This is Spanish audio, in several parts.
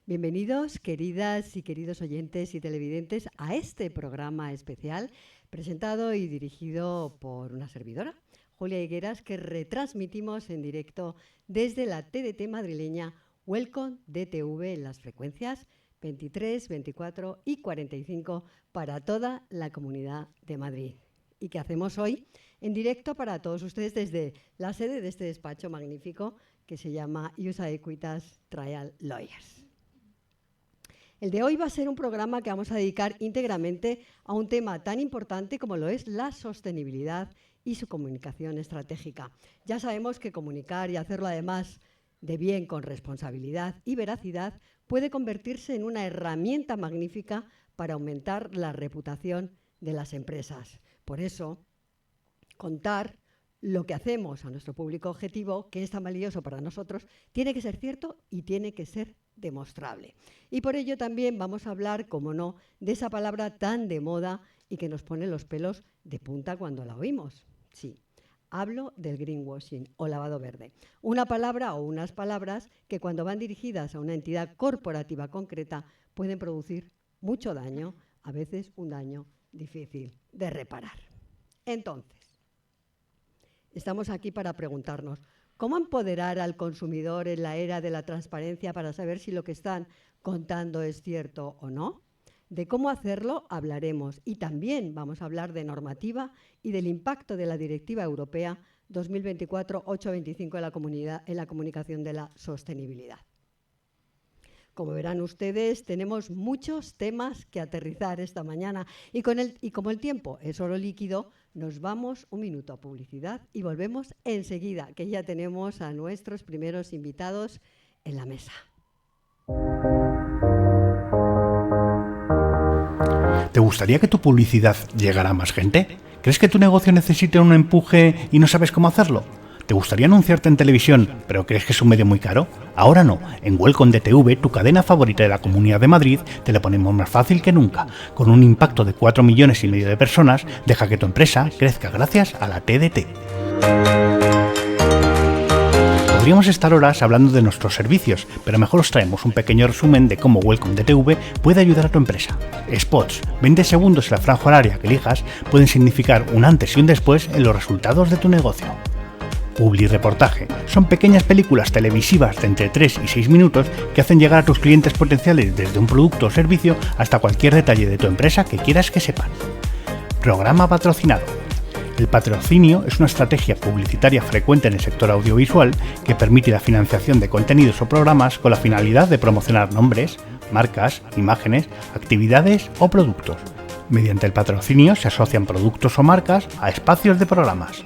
Bienvenidos, queridas y queridos oyentes y televidentes, a este programa especial presentado y dirigido por una servidora, Julia Higueras, que retransmitimos en directo desde la TDT madrileña Welcome DTV en las frecuencias 23, 24 y 45 para toda la Comunidad de Madrid. Y que hacemos hoy en directo para todos ustedes desde la sede de este despacho magnífico que se llama USA Equitas Trial Lawyers. El de hoy va a ser un programa que vamos a dedicar íntegramente a un tema tan importante como lo es la sostenibilidad y su comunicación estratégica. Ya sabemos que comunicar y hacerlo además de bien, con responsabilidad y veracidad, puede convertirse en una herramienta magnífica para aumentar la reputación de las empresas. Por eso, contar lo que hacemos a nuestro público objetivo, que es tan valioso para nosotros, tiene que ser cierto y tiene que ser demostrable. Y por ello también vamos a hablar, como no, de esa palabra tan de moda y que nos pone los pelos de punta cuando la oímos. Sí, hablo del greenwashing o lavado verde. Una palabra o unas palabras que cuando van dirigidas a una entidad corporativa concreta pueden producir mucho daño, a veces un daño difícil de reparar. Entonces, estamos aquí para preguntarnos, ¿cómo empoderar al consumidor en la era de la transparencia para saber si lo que están contando es cierto o no? De cómo hacerlo hablaremos y también vamos a hablar de normativa y del impacto de la Directiva Europea 2024-825 en la comunicación de la sostenibilidad. Como verán ustedes, tenemos muchos temas que aterrizar esta mañana y como el tiempo es oro líquido, nos vamos un minuto a publicidad y volvemos enseguida, que ya tenemos a nuestros primeros invitados en la mesa. ¿Te gustaría que tu publicidad llegara a más gente? ¿Crees que tu negocio necesita un empuje y no sabes cómo hacerlo? ¿Te gustaría anunciarte en televisión, pero crees que es un medio muy caro? Ahora no. En Welcome DTV, tu cadena favorita de la Comunidad de Madrid, te lo ponemos más fácil que nunca. Con un impacto de 4,5 millones de personas, deja que tu empresa crezca gracias a la TDT. Podríamos estar horas hablando de nuestros servicios, pero mejor os traemos un pequeño resumen de cómo Welcome DTV puede ayudar a tu empresa. Spots, 20 segundos en la franja horaria que elijas, pueden significar un antes y un después en los resultados de tu negocio. Publireportaje. Son pequeñas películas televisivas de entre 3 y 6 minutos que hacen llegar a tus clientes potenciales desde un producto o servicio hasta cualquier detalle de tu empresa que quieras que sepan. Programa patrocinado. El patrocinio es una estrategia publicitaria frecuente en el sector audiovisual que permite la financiación de contenidos o programas con la finalidad de promocionar nombres, marcas, imágenes, actividades o productos. Mediante el patrocinio se asocian productos o marcas a espacios de programas.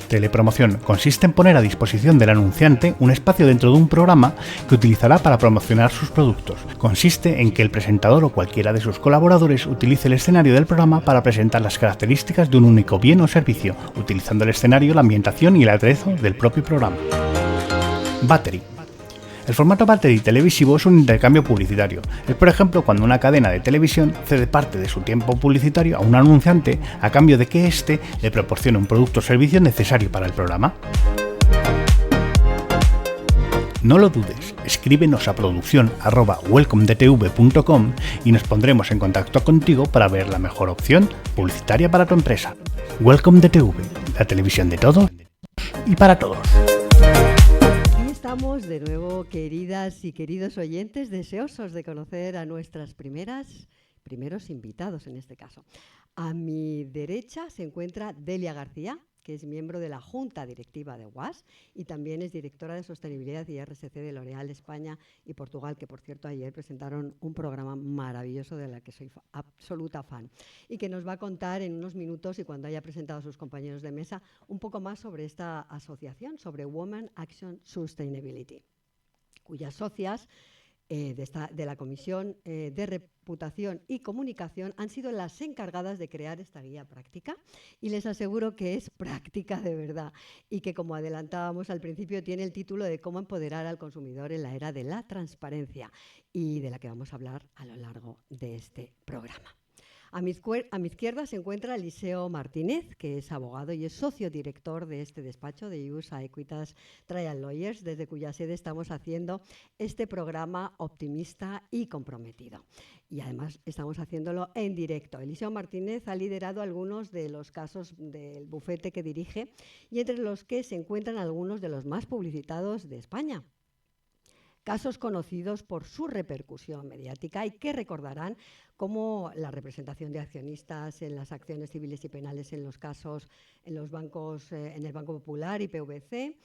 Telepromoción consiste en poner a disposición del anunciante un espacio dentro de un programa que utilizará para promocionar sus productos. Consiste en que el presentador o cualquiera de sus colaboradores utilice el escenario del programa para presentar las características de un único bien o servicio, utilizando el escenario, la ambientación y el aderezo del propio programa. Battery. El formato battery televisivo es un intercambio publicitario. Es, por ejemplo, cuando una cadena de televisión cede parte de su tiempo publicitario a un anunciante a cambio de que éste le proporcione un producto o servicio necesario para el programa. No lo dudes, escríbenos a producción@welcomedtv.com y nos pondremos en contacto contigo para ver la mejor opción publicitaria para tu empresa. Welcome DTV, la televisión de todos y para todos. Estamos de nuevo, queridas y queridos oyentes, deseosos de conocer a nuestras primeros invitados en este caso. A mi derecha se encuentra Delia García, que es miembro de la Junta Directiva de UAS y también es directora de Sostenibilidad y RSC de L'Oréal España y Portugal, que por cierto ayer presentaron un programa maravilloso de la que soy absoluta fan y que nos va a contar en unos minutos y cuando haya presentado a sus compañeros de mesa un poco más sobre esta asociación, sobre Women Action Sustainability, cuyas socias de la Comisión de Reputación y Comunicación han sido las encargadas de crear esta guía práctica y les aseguro que es práctica de verdad y que, como adelantábamos al principio, tiene el título de Cómo empoderar al consumidor en la era de la transparencia y de la que vamos a hablar a lo largo de este programa. A mi izquierda se encuentra Eliseo Martínez, que es abogado y es socio director de este despacho de USA Equitas Trial Lawyers, desde cuya sede estamos haciendo este programa optimista y comprometido. Y además estamos haciéndolo en directo. Eliseo Martínez ha liderado algunos de los casos del bufete que dirige y entre los que se encuentran algunos de los más publicitados de España. Casos conocidos por su repercusión mediática y que recordarán como la representación de accionistas en las acciones civiles y penales en los casos en los bancos, en el Banco Popular y PVC,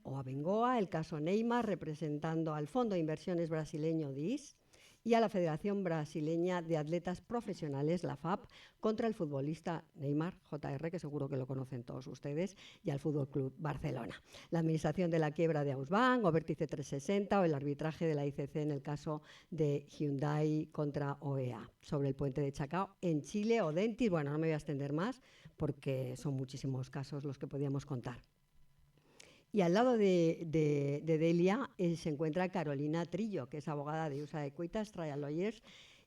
o Abengoa, el caso Neymar, representando al Fondo de Inversiones brasileño DIS y a la Federación Brasileña de Atletas Profesionales, la FAP, contra el futbolista Neymar, JR, que seguro que lo conocen todos ustedes, y al Fútbol Club Barcelona. La administración de la quiebra de Ausbank o Vértice 360 o el arbitraje de la ICC en el caso de Hyundai contra OEA sobre el puente de Chacao en Chile o Dentis. Bueno, no me voy a extender más porque son muchísimos casos los que podíamos contar. Y al lado de Delia se encuentra Carolina Trillo, que es abogada de USA Equitas Trial Lawyers,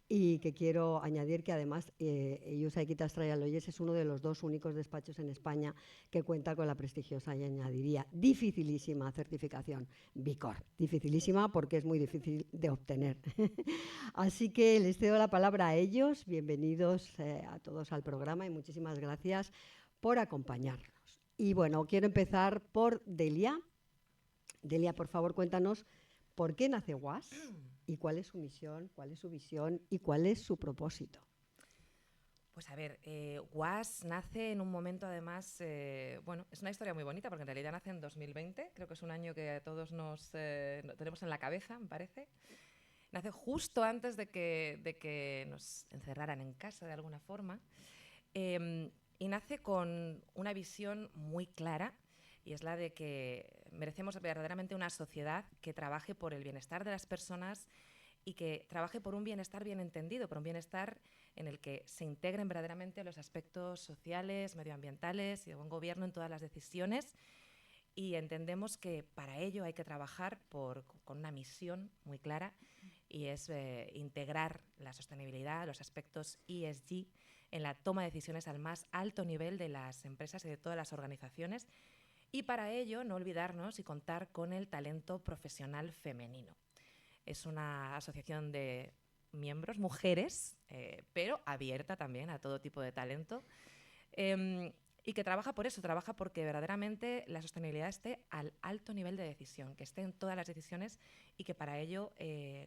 y que quiero añadir que además USA Equitas Trial Lawyers es uno de los 2 únicos despachos en España que cuenta con la prestigiosa y añadiría dificilísima certificación B Corp. Dificilísima porque es muy difícil de obtener. Así que les cedo la palabra a ellos. Bienvenidos a todos al programa y muchísimas gracias por acompañarnos. Y bueno, quiero empezar por Delia. Delia, por favor, cuéntanos por qué nace WAS y cuál es su misión, cuál es su visión y cuál es su propósito. Pues a ver, WAS nace en un momento además, bueno, es una historia muy bonita porque en realidad nace en 2020, creo que es un año que a todos nos tenemos en la cabeza, me parece. Nace justo antes de que nos encerraran en casa de alguna forma. Y nace con una visión muy clara, y es la de que merecemos verdaderamente una sociedad que trabaje por el bienestar de las personas y que trabaje por un bienestar bien entendido, por un bienestar en el que se integren verdaderamente los aspectos sociales, medioambientales y de buen gobierno en todas las decisiones. Y entendemos que para ello hay que trabajar con una misión muy clara, y es integrar la sostenibilidad, los aspectos ESG, en la toma de decisiones al más alto nivel de las empresas y de todas las organizaciones. Y para ello no olvidarnos y contar con el talento profesional femenino. Es una asociación de miembros, mujeres, pero abierta también a todo tipo de talento. Y que trabaja por eso, trabaja porque verdaderamente la sostenibilidad esté al alto nivel de decisión, que esté en todas las decisiones y que para ello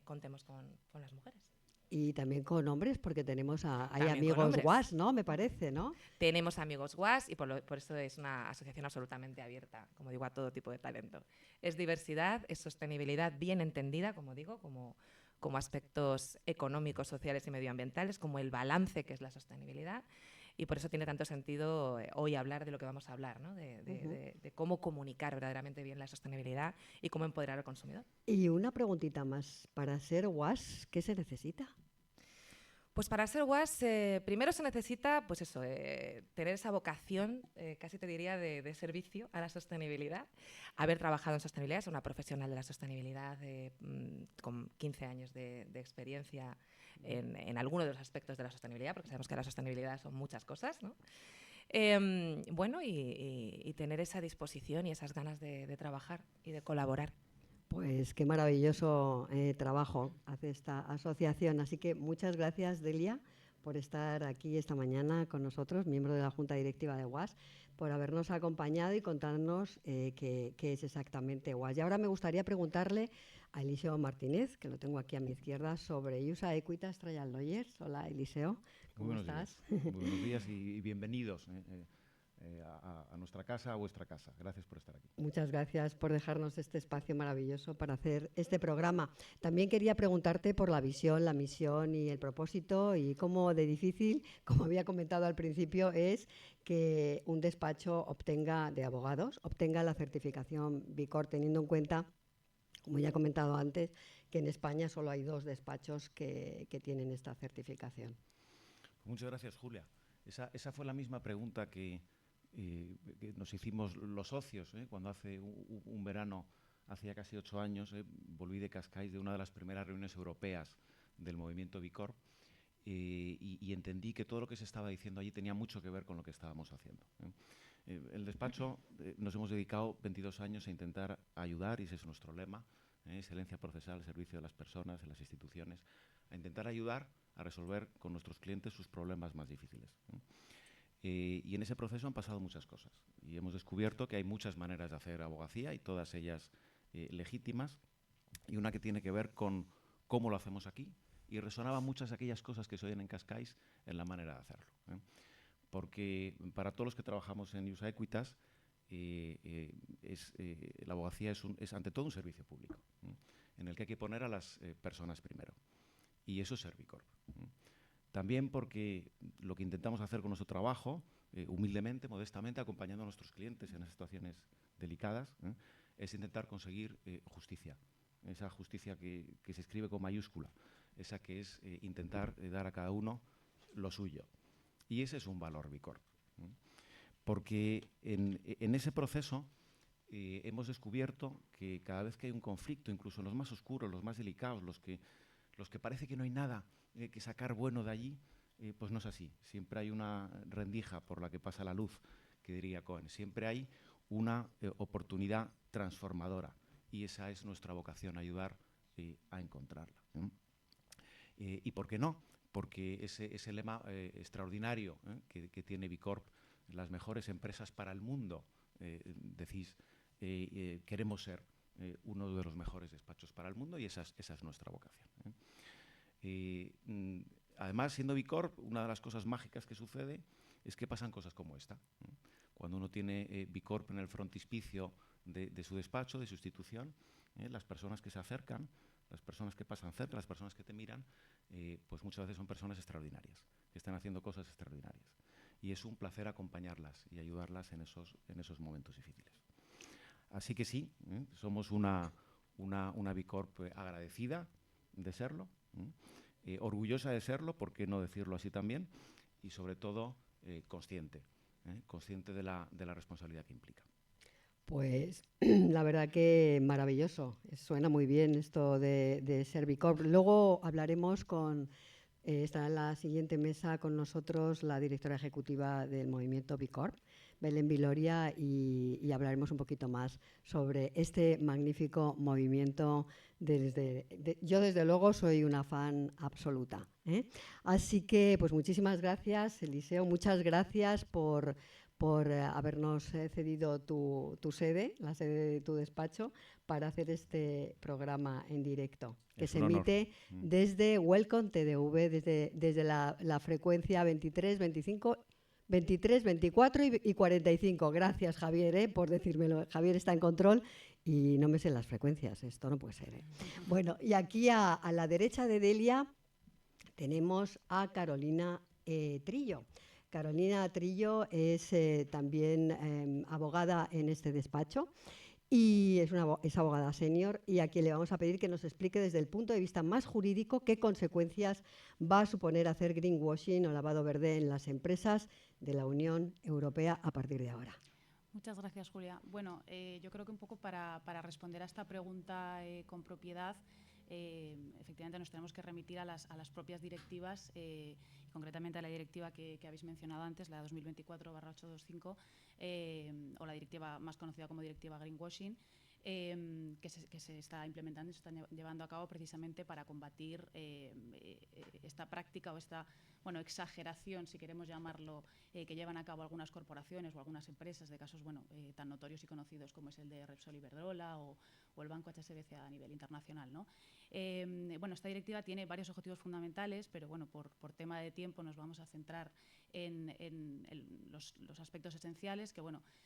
contemos con las mujeres. Y también con hombres, porque tenemos hay amigos WAS, ¿no? Me parece, ¿no? Tenemos amigos WAS y por eso es una asociación absolutamente abierta, como digo, a todo tipo de talento. Es diversidad, es sostenibilidad bien entendida, como digo, como aspectos económicos, sociales y medioambientales, como el balance que es la sostenibilidad. Y por eso tiene tanto sentido hoy hablar de lo que vamos a hablar, ¿no? de cómo comunicar verdaderamente bien la sostenibilidad y cómo empoderar al consumidor. Y una preguntita más. Para ser WAS, ¿qué se necesita? Pues para ser WAS, primero se necesita, pues eso, tener esa vocación, casi te diría, de servicio a la sostenibilidad. Haber trabajado en sostenibilidad, ser una profesional de la sostenibilidad con 15 años de experiencia en alguno de los aspectos de la sostenibilidad, porque sabemos que la sostenibilidad son muchas cosas, ¿no? Bueno, y tener esa disposición y esas ganas de trabajar y de colaborar. Pues qué maravilloso trabajo hace esta asociación. Así que muchas gracias, Delia, por estar aquí esta mañana con nosotros, miembro de la Junta Directiva de WAS, por habernos acompañado y contarnos qué es exactamente WAS. Y ahora me gustaría preguntarle a Eliseo Martínez, que lo tengo aquí a mi izquierda, sobre USA Equitas Trial Lawyers. Hola, Eliseo, ¿cómo estás? Muy buenos días y bienvenidos a nuestra casa, a vuestra casa. Gracias por estar aquí. Muchas gracias por dejarnos este espacio maravilloso para hacer este programa. También quería preguntarte por la visión, la misión y el propósito y cómo de difícil, como había comentado al principio, es que un despacho de abogados obtenga la certificación B Corp, teniendo en cuenta, como ya he comentado antes, que en España solo hay 2 despachos que tienen esta certificación. Muchas gracias, Julia. Esa fue la misma pregunta que nos hicimos los socios cuando hace un verano, hace ya casi 8 años, volví de Cascais, de una de las primeras reuniones europeas del movimiento B Corp, y entendí que todo lo que se estaba diciendo allí tenía mucho que ver con lo que estábamos haciendo. El despacho nos hemos dedicado 22 años a intentar ayudar, y ese es nuestro lema, excelencia procesal al servicio de las personas, de las instituciones, a intentar ayudar a resolver con nuestros clientes sus problemas más difíciles. Y en ese proceso han pasado muchas cosas y hemos descubierto que hay muchas maneras de hacer abogacía y todas ellas legítimas, y una que tiene que ver con cómo lo hacemos aquí, y resonaban muchas de aquellas cosas que se oyen en Cascais en la manera de hacerlo. Porque para todos los que trabajamos en Iusa Equitas, la abogacía es ante todo un servicio público, en el que hay que poner a las personas primero. Y eso es Servicorp. También porque lo que intentamos hacer con nuestro trabajo, humildemente, modestamente, acompañando a nuestros clientes en situaciones delicadas, es intentar conseguir justicia. Esa justicia que se escribe con mayúscula, esa que es intentar dar a cada uno lo suyo. Y ese es un valor Bicorp. Porque en ese proceso hemos descubierto que cada vez que hay un conflicto, incluso en los más oscuros, los más delicados, los que parece que no hay nada que sacar bueno de allí, pues no es así. Siempre hay una rendija por la que pasa la luz, que diría Cohen. Siempre hay una oportunidad transformadora, y esa es nuestra vocación, ayudar a encontrarla. ¿Y por qué no? Porque ese lema extraordinario que tiene Bicorp, las mejores empresas para el mundo, decís, queremos ser uno de los mejores despachos para el mundo, y esa es nuestra vocación. Además, siendo Bicorp, una de las cosas mágicas que sucede es que pasan cosas como esta. Cuando uno tiene Bicorp en el frontispicio de su despacho, de su institución, las personas que se acercan, las personas que pasan cerca, las personas que te miran, pues muchas veces son personas extraordinarias, que están haciendo cosas extraordinarias. Y es un placer acompañarlas y ayudarlas en esos momentos difíciles. Así que sí, somos una Bicorp agradecida de serlo, orgullosa de serlo, ¿por qué no decirlo así también? Y sobre todo consciente de la responsabilidad que implica. Pues la verdad que maravilloso, suena muy bien esto de Servicorp. Luego hablaremos estará en la siguiente mesa con nosotros la directora ejecutiva del movimiento Bicorp, Belén Viloria, y hablaremos un poquito más sobre este magnífico movimiento. Yo desde luego soy una fan absoluta. Así que pues muchísimas gracias, Eliseo, muchas gracias por habernos cedido tu sede, la sede de tu despacho, para hacer este programa en directo, que se emite desde Welcome TDV, desde la frecuencia 23, 25, 23, 24 y 45. Gracias, Javier, por decírmelo. Javier está en control y no me sé las frecuencias, esto no puede ser. Bueno, y aquí a la derecha de Delia tenemos a Carolina Trillo. Carolina Trillo es también abogada en este despacho y es abogada senior, y a quien le vamos a pedir que nos explique desde el punto de vista más jurídico qué consecuencias va a suponer hacer greenwashing o lavado verde en las empresas de la Unión Europea a partir de ahora. Muchas gracias, Julia. Bueno, yo creo que un poco para responder a esta pregunta con propiedad, efectivamente nos tenemos que remitir a las propias directivas, concretamente a la directiva que habéis mencionado antes, la 2024/825, o la directiva más conocida como directiva Greenwashing, que se está implementando y se está llevando a cabo precisamente para combatir esta práctica o esta exageración, si queremos llamarlo, que llevan a cabo algunas corporaciones o algunas empresas de casos tan notorios y conocidos como es el de Repsol Iberdrola o el banco HSBC a nivel internacional, ¿no? Esta directiva tiene varios objetivos fundamentales, pero por tema de tiempo nos vamos a centrar en los aspectos esenciales, que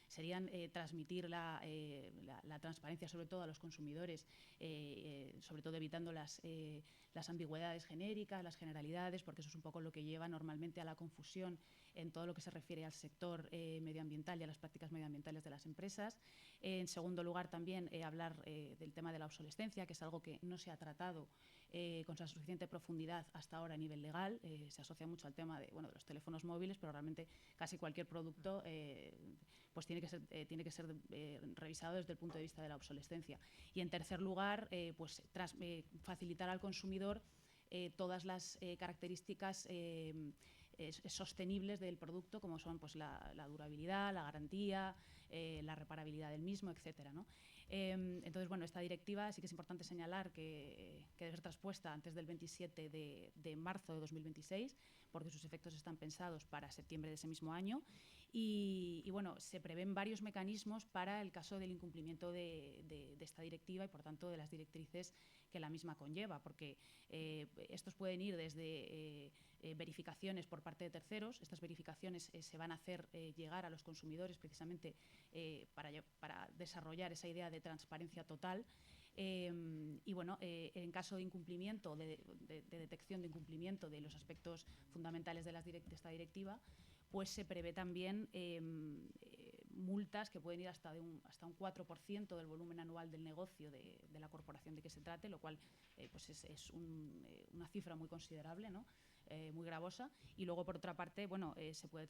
serían transmitir la transparencia sobre todo a los consumidores, sobre todo evitando las ambigüedades genéricas, las generalidades, porque eso es un poco lo que lleva normalmente a la confusión en todo lo que se refiere al sector medioambiental y a las prácticas medioambientales de las empresas. En segundo lugar, también hablar del tema de la obsolescencia, que es algo que no se ha tratado con suficiente profundidad hasta ahora a nivel legal. Se asocia mucho al tema de los teléfonos móviles, pero realmente casi cualquier producto pues tiene que ser revisado desde el punto de vista de la obsolescencia. Y en tercer lugar, facilitar al consumidor todas las características sostenibles del producto, como son pues, la durabilidad, la garantía, la reparabilidad del mismo, etcétera, ¿no? Entonces, bueno, esta directiva sí que es importante señalar que debe ser traspuesta antes del 27 de marzo de 2026, porque sus efectos están pensados para septiembre de ese mismo año. Y bueno, se prevén varios mecanismos para el caso del incumplimiento de esta directiva y, por tanto, de las directrices que la misma conlleva, porque estos pueden ir desde verificaciones por parte de terceros. Estas verificaciones se van a hacer llegar a los consumidores precisamente para desarrollar esa idea de transparencia total. Y bueno, en caso de incumplimiento, de detección de incumplimiento de los aspectos fundamentales de esta directiva, pues se prevé también multas que pueden ir hasta un 4% del volumen anual del negocio de la corporación de que se trate, lo cual pues es una cifra muy considerable, ¿no? Muy gravosa. Y luego, por otra parte, bueno, se pueden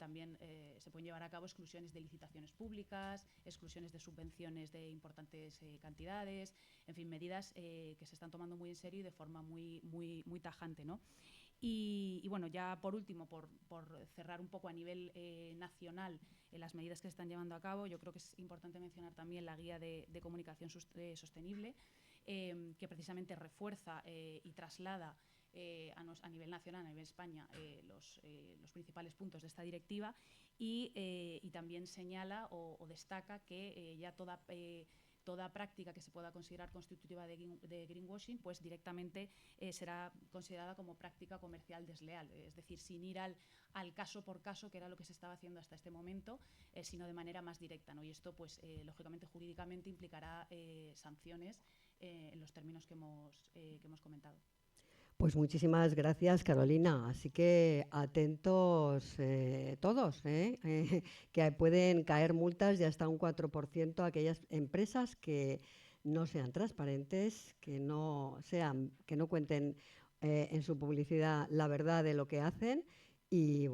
llevar a cabo exclusiones de licitaciones públicas, exclusiones de subvenciones de importantes cantidades, en fin, medidas que se están tomando muy en serio y de forma muy tajante, ¿no? Y bueno, ya por último, por cerrar un poco a nivel nacional las medidas que se están llevando a cabo, yo creo que es importante mencionar también la guía de comunicación sostenible, que precisamente refuerza y traslada a nivel nacional, a nivel España, los principales puntos de esta directiva y también señala o destaca que ya toda práctica que se pueda considerar constitutiva de greenwashing, pues directamente será considerada como práctica comercial desleal, es decir, sin ir al caso por caso, que era lo que se estaba haciendo hasta este momento, sino de manera más directa, ¿no? Y esto, pues, lógicamente, jurídicamente implicará sanciones en los términos que hemos comentado. Pues muchísimas gracias, Carolina. Así que atentos todos, que pueden caer multas de hasta un 4% a aquellas empresas que no sean transparentes, que no cuenten en su publicidad la verdad de lo que hacen y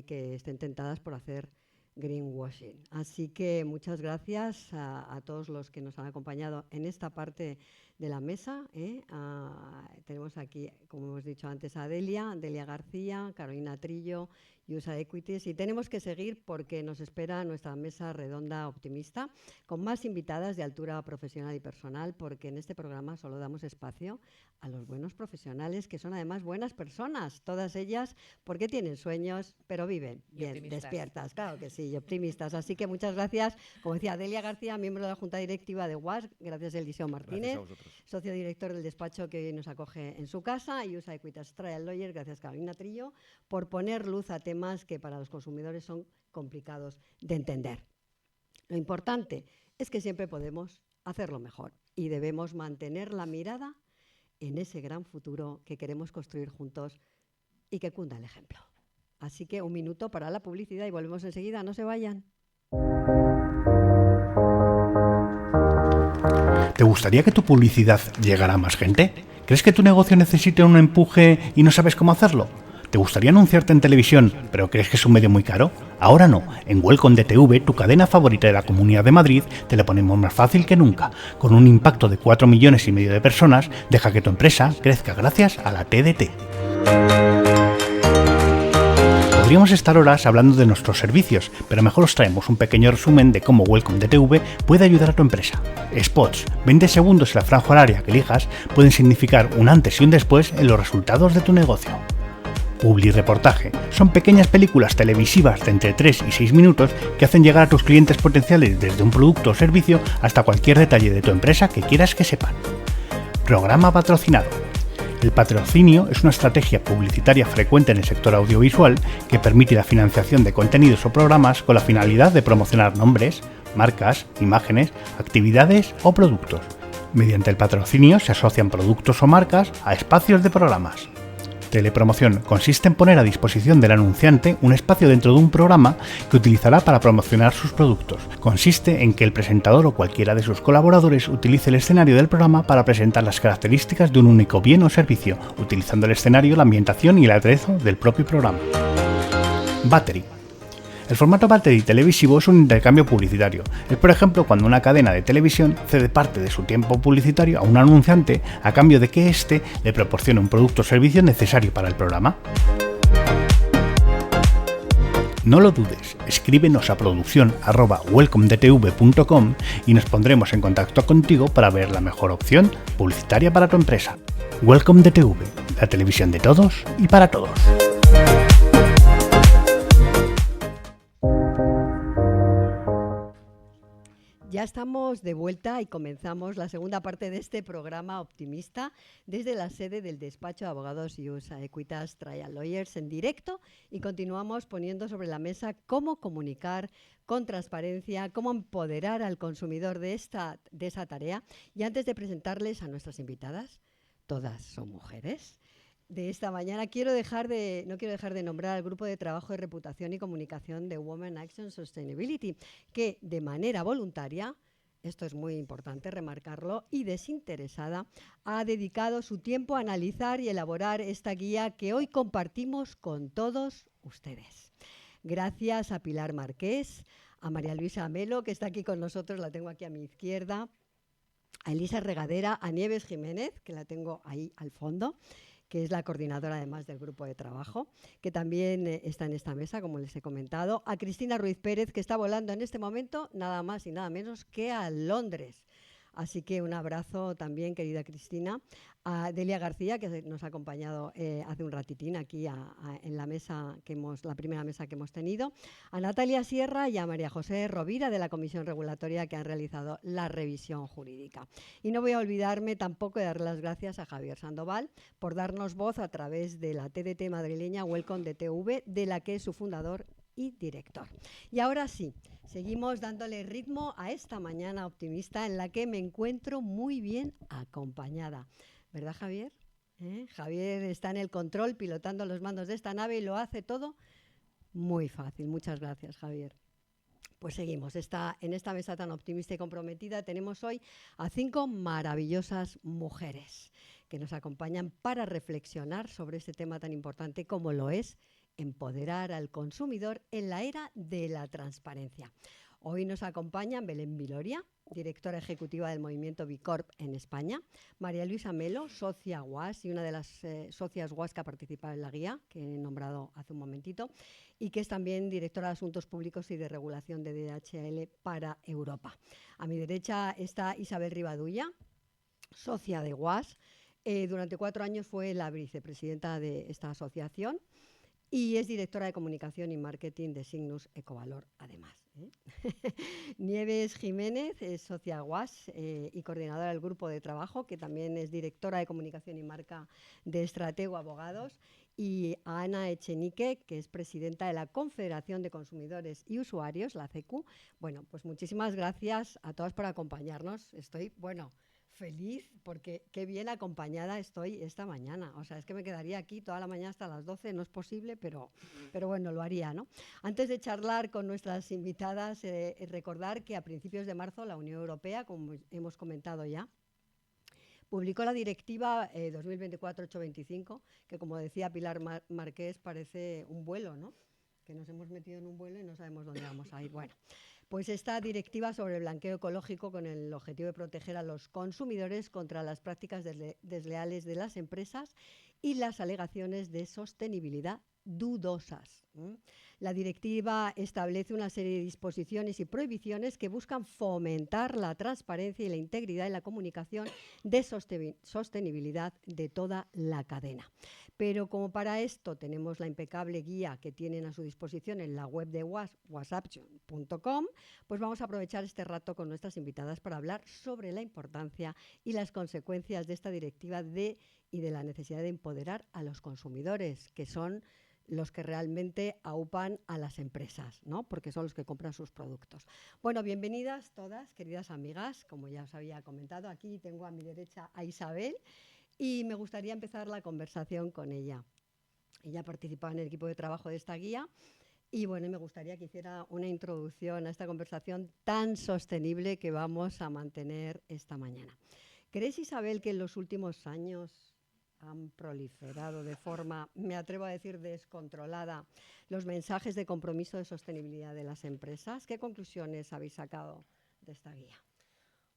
que estén tentadas por hacer greenwashing. Así que muchas gracias a todos los que nos han acompañado en esta parte de la mesa. Tenemos aquí, como hemos dicho antes, a Delia García, Carolina Trillo, USA Equities, y tenemos que seguir porque nos espera nuestra mesa redonda optimista con más invitadas de altura profesional y personal, porque en este programa solo damos espacio a los buenos profesionales, que son además buenas personas, todas ellas, porque tienen sueños, pero viven bien, despiertas, claro que sí, y optimistas. Así que muchas gracias, como decía, Delia García, miembro de la Junta Directiva de UAS, gracias Eliseo Martínez, socio director del despacho que hoy nos acoge en su casa, y USA Equities Trial Lawyer, gracias Carolina Trillo, por poner luz a temas que para los consumidores son complicados de entender. Lo importante es que siempre podemos hacerlo mejor y debemos mantener la mirada en ese gran futuro que queremos construir juntos y que cunda el ejemplo. Así que un minuto para la publicidad y volvemos enseguida, no se vayan. ¿Te gustaría que tu publicidad llegara a más gente? ¿Crees que tu negocio necesite un empuje y no sabes cómo hacerlo? ¿Te gustaría anunciarte en televisión, pero crees que es un medio muy caro? Ahora no. En Welcome DTV, tu cadena favorita de la Comunidad de Madrid, te lo ponemos más fácil que nunca. Con un impacto de 4,5 millones de personas, deja que tu empresa crezca gracias a la TDT. Podríamos estar horas hablando de nuestros servicios, pero mejor os traemos un pequeño resumen de cómo Welcome DTV puede ayudar a tu empresa. Spots, 20 segundos en la franja horaria que elijas, pueden significar un antes y un después en los resultados de tu negocio. Publireportaje. Son pequeñas películas televisivas de entre 3 y 6 minutos que hacen llegar a tus clientes potenciales desde un producto o servicio hasta cualquier detalle de tu empresa que quieras que sepan. Programa patrocinado. El patrocinio es una estrategia publicitaria frecuente en el sector audiovisual que permite la financiación de contenidos o programas con la finalidad de promocionar nombres, marcas, imágenes, actividades o productos. Mediante el patrocinio se asocian productos o marcas a espacios de programas. Telepromoción consiste en poner a disposición del anunciante un espacio dentro de un programa que utilizará para promocionar sus productos. Consiste en que el presentador o cualquiera de sus colaboradores utilice el escenario del programa para presentar las características de un único bien o servicio, utilizando el escenario, la ambientación y el aderezo del propio programa. Battery. El formato battery televisivo es un intercambio publicitario. Es, por ejemplo, cuando una cadena de televisión cede parte de su tiempo publicitario a un anunciante a cambio de que éste le proporcione un producto o servicio necesario para el programa. No lo dudes, escríbenos a producción@welcomedtv.com y nos pondremos en contacto contigo para ver la mejor opción publicitaria para tu empresa. Welcome DTV, la televisión de todos y para todos. Ya estamos de vuelta y comenzamos la segunda parte de este programa optimista desde la sede del despacho de abogados USA Equitas Trial Lawyers en directo, y continuamos poniendo sobre la mesa cómo comunicar con transparencia, cómo empoderar al consumidor de esa tarea. Y antes de presentarles a nuestras invitadas, todas son mujeres, de esta mañana, no quiero dejar de nombrar al grupo de trabajo de reputación y comunicación de Women Action Sustainability, que de manera voluntaria, esto es muy importante remarcarlo, y desinteresada, ha dedicado su tiempo a analizar y elaborar esta guía que hoy compartimos con todos ustedes. Gracias a Pilar Marqués, a María Luisa Melo, que está aquí con nosotros, la tengo aquí a mi izquierda, a Elisa Regadera, a Nieves Jiménez, que la tengo ahí al fondo, que es la coordinadora además del grupo de trabajo, que también está en esta mesa, como les he comentado, a Cristina Ruiz Pérez, que está volando en este momento nada más y nada menos que a Londres. Así que un abrazo también, querida Cristina. A Delia García, que nos ha acompañado hace un ratitín aquí en la mesa la primera mesa que hemos tenido. A Natalia Sierra y a María José Rovira, de la Comisión Regulatoria, que han realizado la revisión jurídica. Y no voy a olvidarme tampoco de dar las gracias a Javier Sandoval por darnos voz a través de la TDT madrileña Welcome DTV, de la que es su fundador y director. Y ahora sí, seguimos dándole ritmo a esta mañana optimista en la que me encuentro muy bien acompañada. ¿Verdad, Javier? Javier está en el control, pilotando los mandos de esta nave, y lo hace todo muy fácil. Muchas gracias, Javier. Pues seguimos. En esta mesa tan optimista y comprometida tenemos hoy a 5 maravillosas mujeres que nos acompañan para reflexionar sobre este tema tan importante como lo es empoderar al consumidor en la era de la transparencia. Hoy nos acompañan Belén Viloria, directora ejecutiva del movimiento Bicorp en España, María Luisa Melo, socia UAS y una de las socias UAS que ha participado en la guía, que he nombrado hace un momentito, y que es también directora de Asuntos Públicos y de Regulación de DHL para Europa. A mi derecha está Isabel Rivadulla, socia de UAS. Durante 4 años fue la vicepresidenta de esta asociación y es directora de Comunicación y Marketing de Signus Ecovalor, además. Nieves Jiménez es socia UAS y coordinadora del grupo de trabajo, que también es directora de Comunicación y Marca de Estratego Abogados. Y a Ana Echenique, que es presidenta de la Confederación de Consumidores y Usuarios, la CECU. Bueno, pues muchísimas gracias a todas por acompañarnos. Estoy, feliz porque qué bien acompañada estoy esta mañana. O sea, es que me quedaría aquí toda la mañana hasta las 12, no es posible, pero bueno, lo haría, ¿no? Antes de charlar con nuestras invitadas, recordar que a principios de marzo la Unión Europea, como hemos comentado ya, publicó la Directiva 2024-825, que, como decía Pilar Marqués, parece un vuelo, ¿no? Que nos hemos metido en un vuelo y no sabemos dónde vamos a ir. Bueno, pues esta directiva sobre el blanqueo ecológico, con el objetivo de proteger a los consumidores contra las prácticas desleales de las empresas y las alegaciones de sostenibilidad dudosas. La directiva establece una serie de disposiciones y prohibiciones que buscan fomentar la transparencia y la integridad en la comunicación de sostenibilidad de toda la cadena. Pero como para esto tenemos la impecable guía que tienen a su disposición en la web de whatsapp.com, pues vamos a aprovechar este rato con nuestras invitadas para hablar sobre la importancia y las consecuencias de esta directiva y de la necesidad de empoderar a los consumidores, que son los que realmente aupan a las empresas, ¿no? Porque son los que compran sus productos. Bueno, bienvenidas todas, queridas amigas. Como ya os había comentado, aquí tengo a mi derecha a Isabel y me gustaría empezar la conversación con ella. Ella participaba en el equipo de trabajo de esta guía y bueno, me gustaría que hiciera una introducción a esta conversación tan sostenible que vamos a mantener esta mañana. ¿Crees, Isabel, que en los últimos años han proliferado de forma, me atrevo a decir, descontrolada los mensajes de compromiso de sostenibilidad de las empresas. ¿Qué conclusiones habéis sacado de esta guía?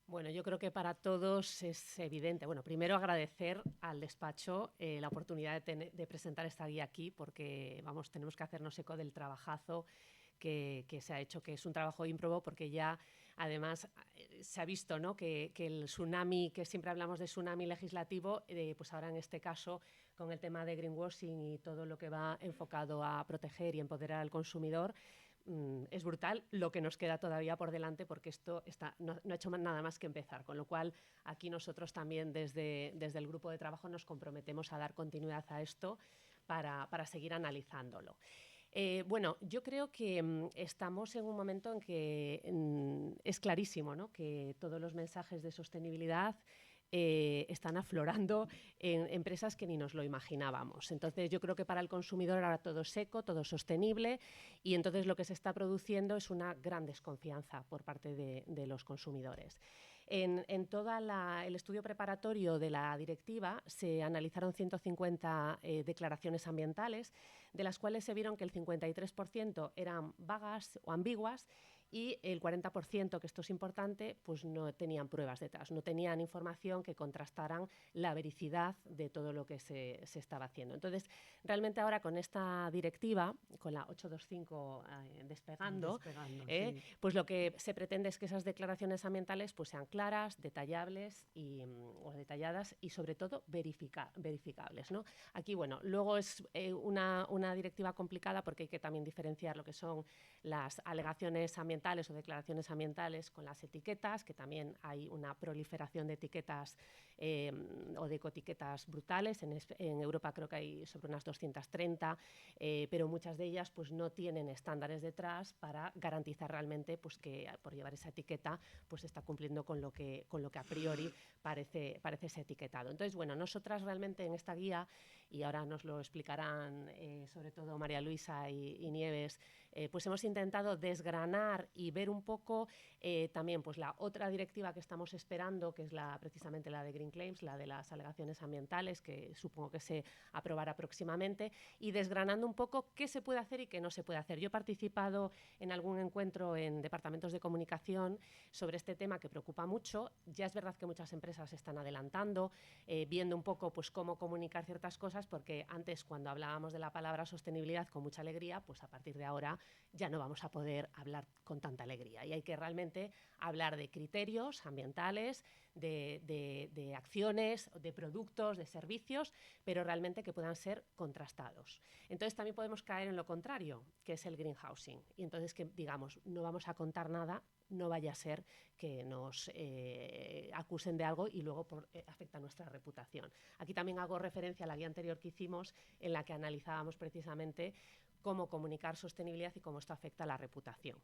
Bueno, yo creo que para todos es evidente. Bueno, primero agradecer al despacho la oportunidad de presentar esta guía aquí, porque vamos, tenemos que hacernos eco del trabajazo que se ha hecho, que es un trabajo ímprobo, porque ya además se ha visto, ¿no?, que el tsunami, que siempre hablamos de tsunami legislativo, pues ahora en este caso con el tema de greenwashing y todo lo que va enfocado a proteger y empoderar al consumidor, es brutal lo que nos queda todavía por delante, porque esto no ha hecho nada más que empezar, con lo cual aquí nosotros también desde el grupo de trabajo nos comprometemos a dar continuidad a esto para seguir analizándolo. Bueno, yo creo que estamos en un momento en que es clarísimo, ¿no?, que todos los mensajes de sostenibilidad están aflorando en empresas que ni nos lo imaginábamos. Entonces, yo creo que para el consumidor ahora todo es eco, todo es sostenible, y entonces lo que se está produciendo es una gran desconfianza por parte de los consumidores. En todo el estudio preparatorio de la directiva se analizaron 150 declaraciones ambientales, de las cuales se vieron que el 53% eran vagas o ambiguas y el 40%, que esto es importante, pues no tenían pruebas detrás, no tenían información que contrastaran la vericidad de todo lo que se estaba haciendo. Entonces, realmente ahora con esta directiva, con la 825 despegando, sí, pues lo que se pretende es que esas declaraciones ambientales pues sean claras, detallables o detalladas y sobre todo verificables, ¿no? Aquí, bueno, luego es una directiva complicada porque hay que también diferenciar lo que son las alegaciones ambientales o declaraciones ambientales con las etiquetas, que también hay una proliferación de etiquetas o de ecoetiquetas brutales. En Europa creo que hay sobre unas 230, pero muchas de ellas pues no tienen estándares detrás para garantizar realmente pues que por llevar esa etiqueta pues está cumpliendo con lo que a priori parece ese etiquetado. Entonces, bueno, nosotras realmente en esta guía, y ahora nos lo explicarán sobre todo María Luisa y Nieves, pues hemos intentado desgranar y ver un poco también pues la otra directiva que estamos esperando, que es precisamente la de Green Claims, la de las alegaciones ambientales, que supongo que se aprobará próximamente, y desgranando un poco qué se puede hacer y qué no se puede hacer. Yo he participado en algún encuentro en departamentos de comunicación sobre este tema que preocupa mucho. Ya es verdad que muchas empresas se están adelantando, viendo un poco pues cómo comunicar ciertas cosas, porque antes, cuando hablábamos de la palabra sostenibilidad con mucha alegría, pues a partir de ahora ya no vamos a poder hablar con tanta alegría, y hay que realmente hablar de criterios ambientales, de acciones, de productos, de servicios, pero realmente que puedan ser contrastados. Entonces también podemos caer en lo contrario, que es el greenhousing, y entonces que digamos no vamos a contar nada, no vaya a ser que nos acusen de algo y luego afecta nuestra reputación. Aquí también hago referencia a la guía anterior que hicimos, en la que analizábamos precisamente cómo comunicar sostenibilidad y cómo esto afecta a la reputación.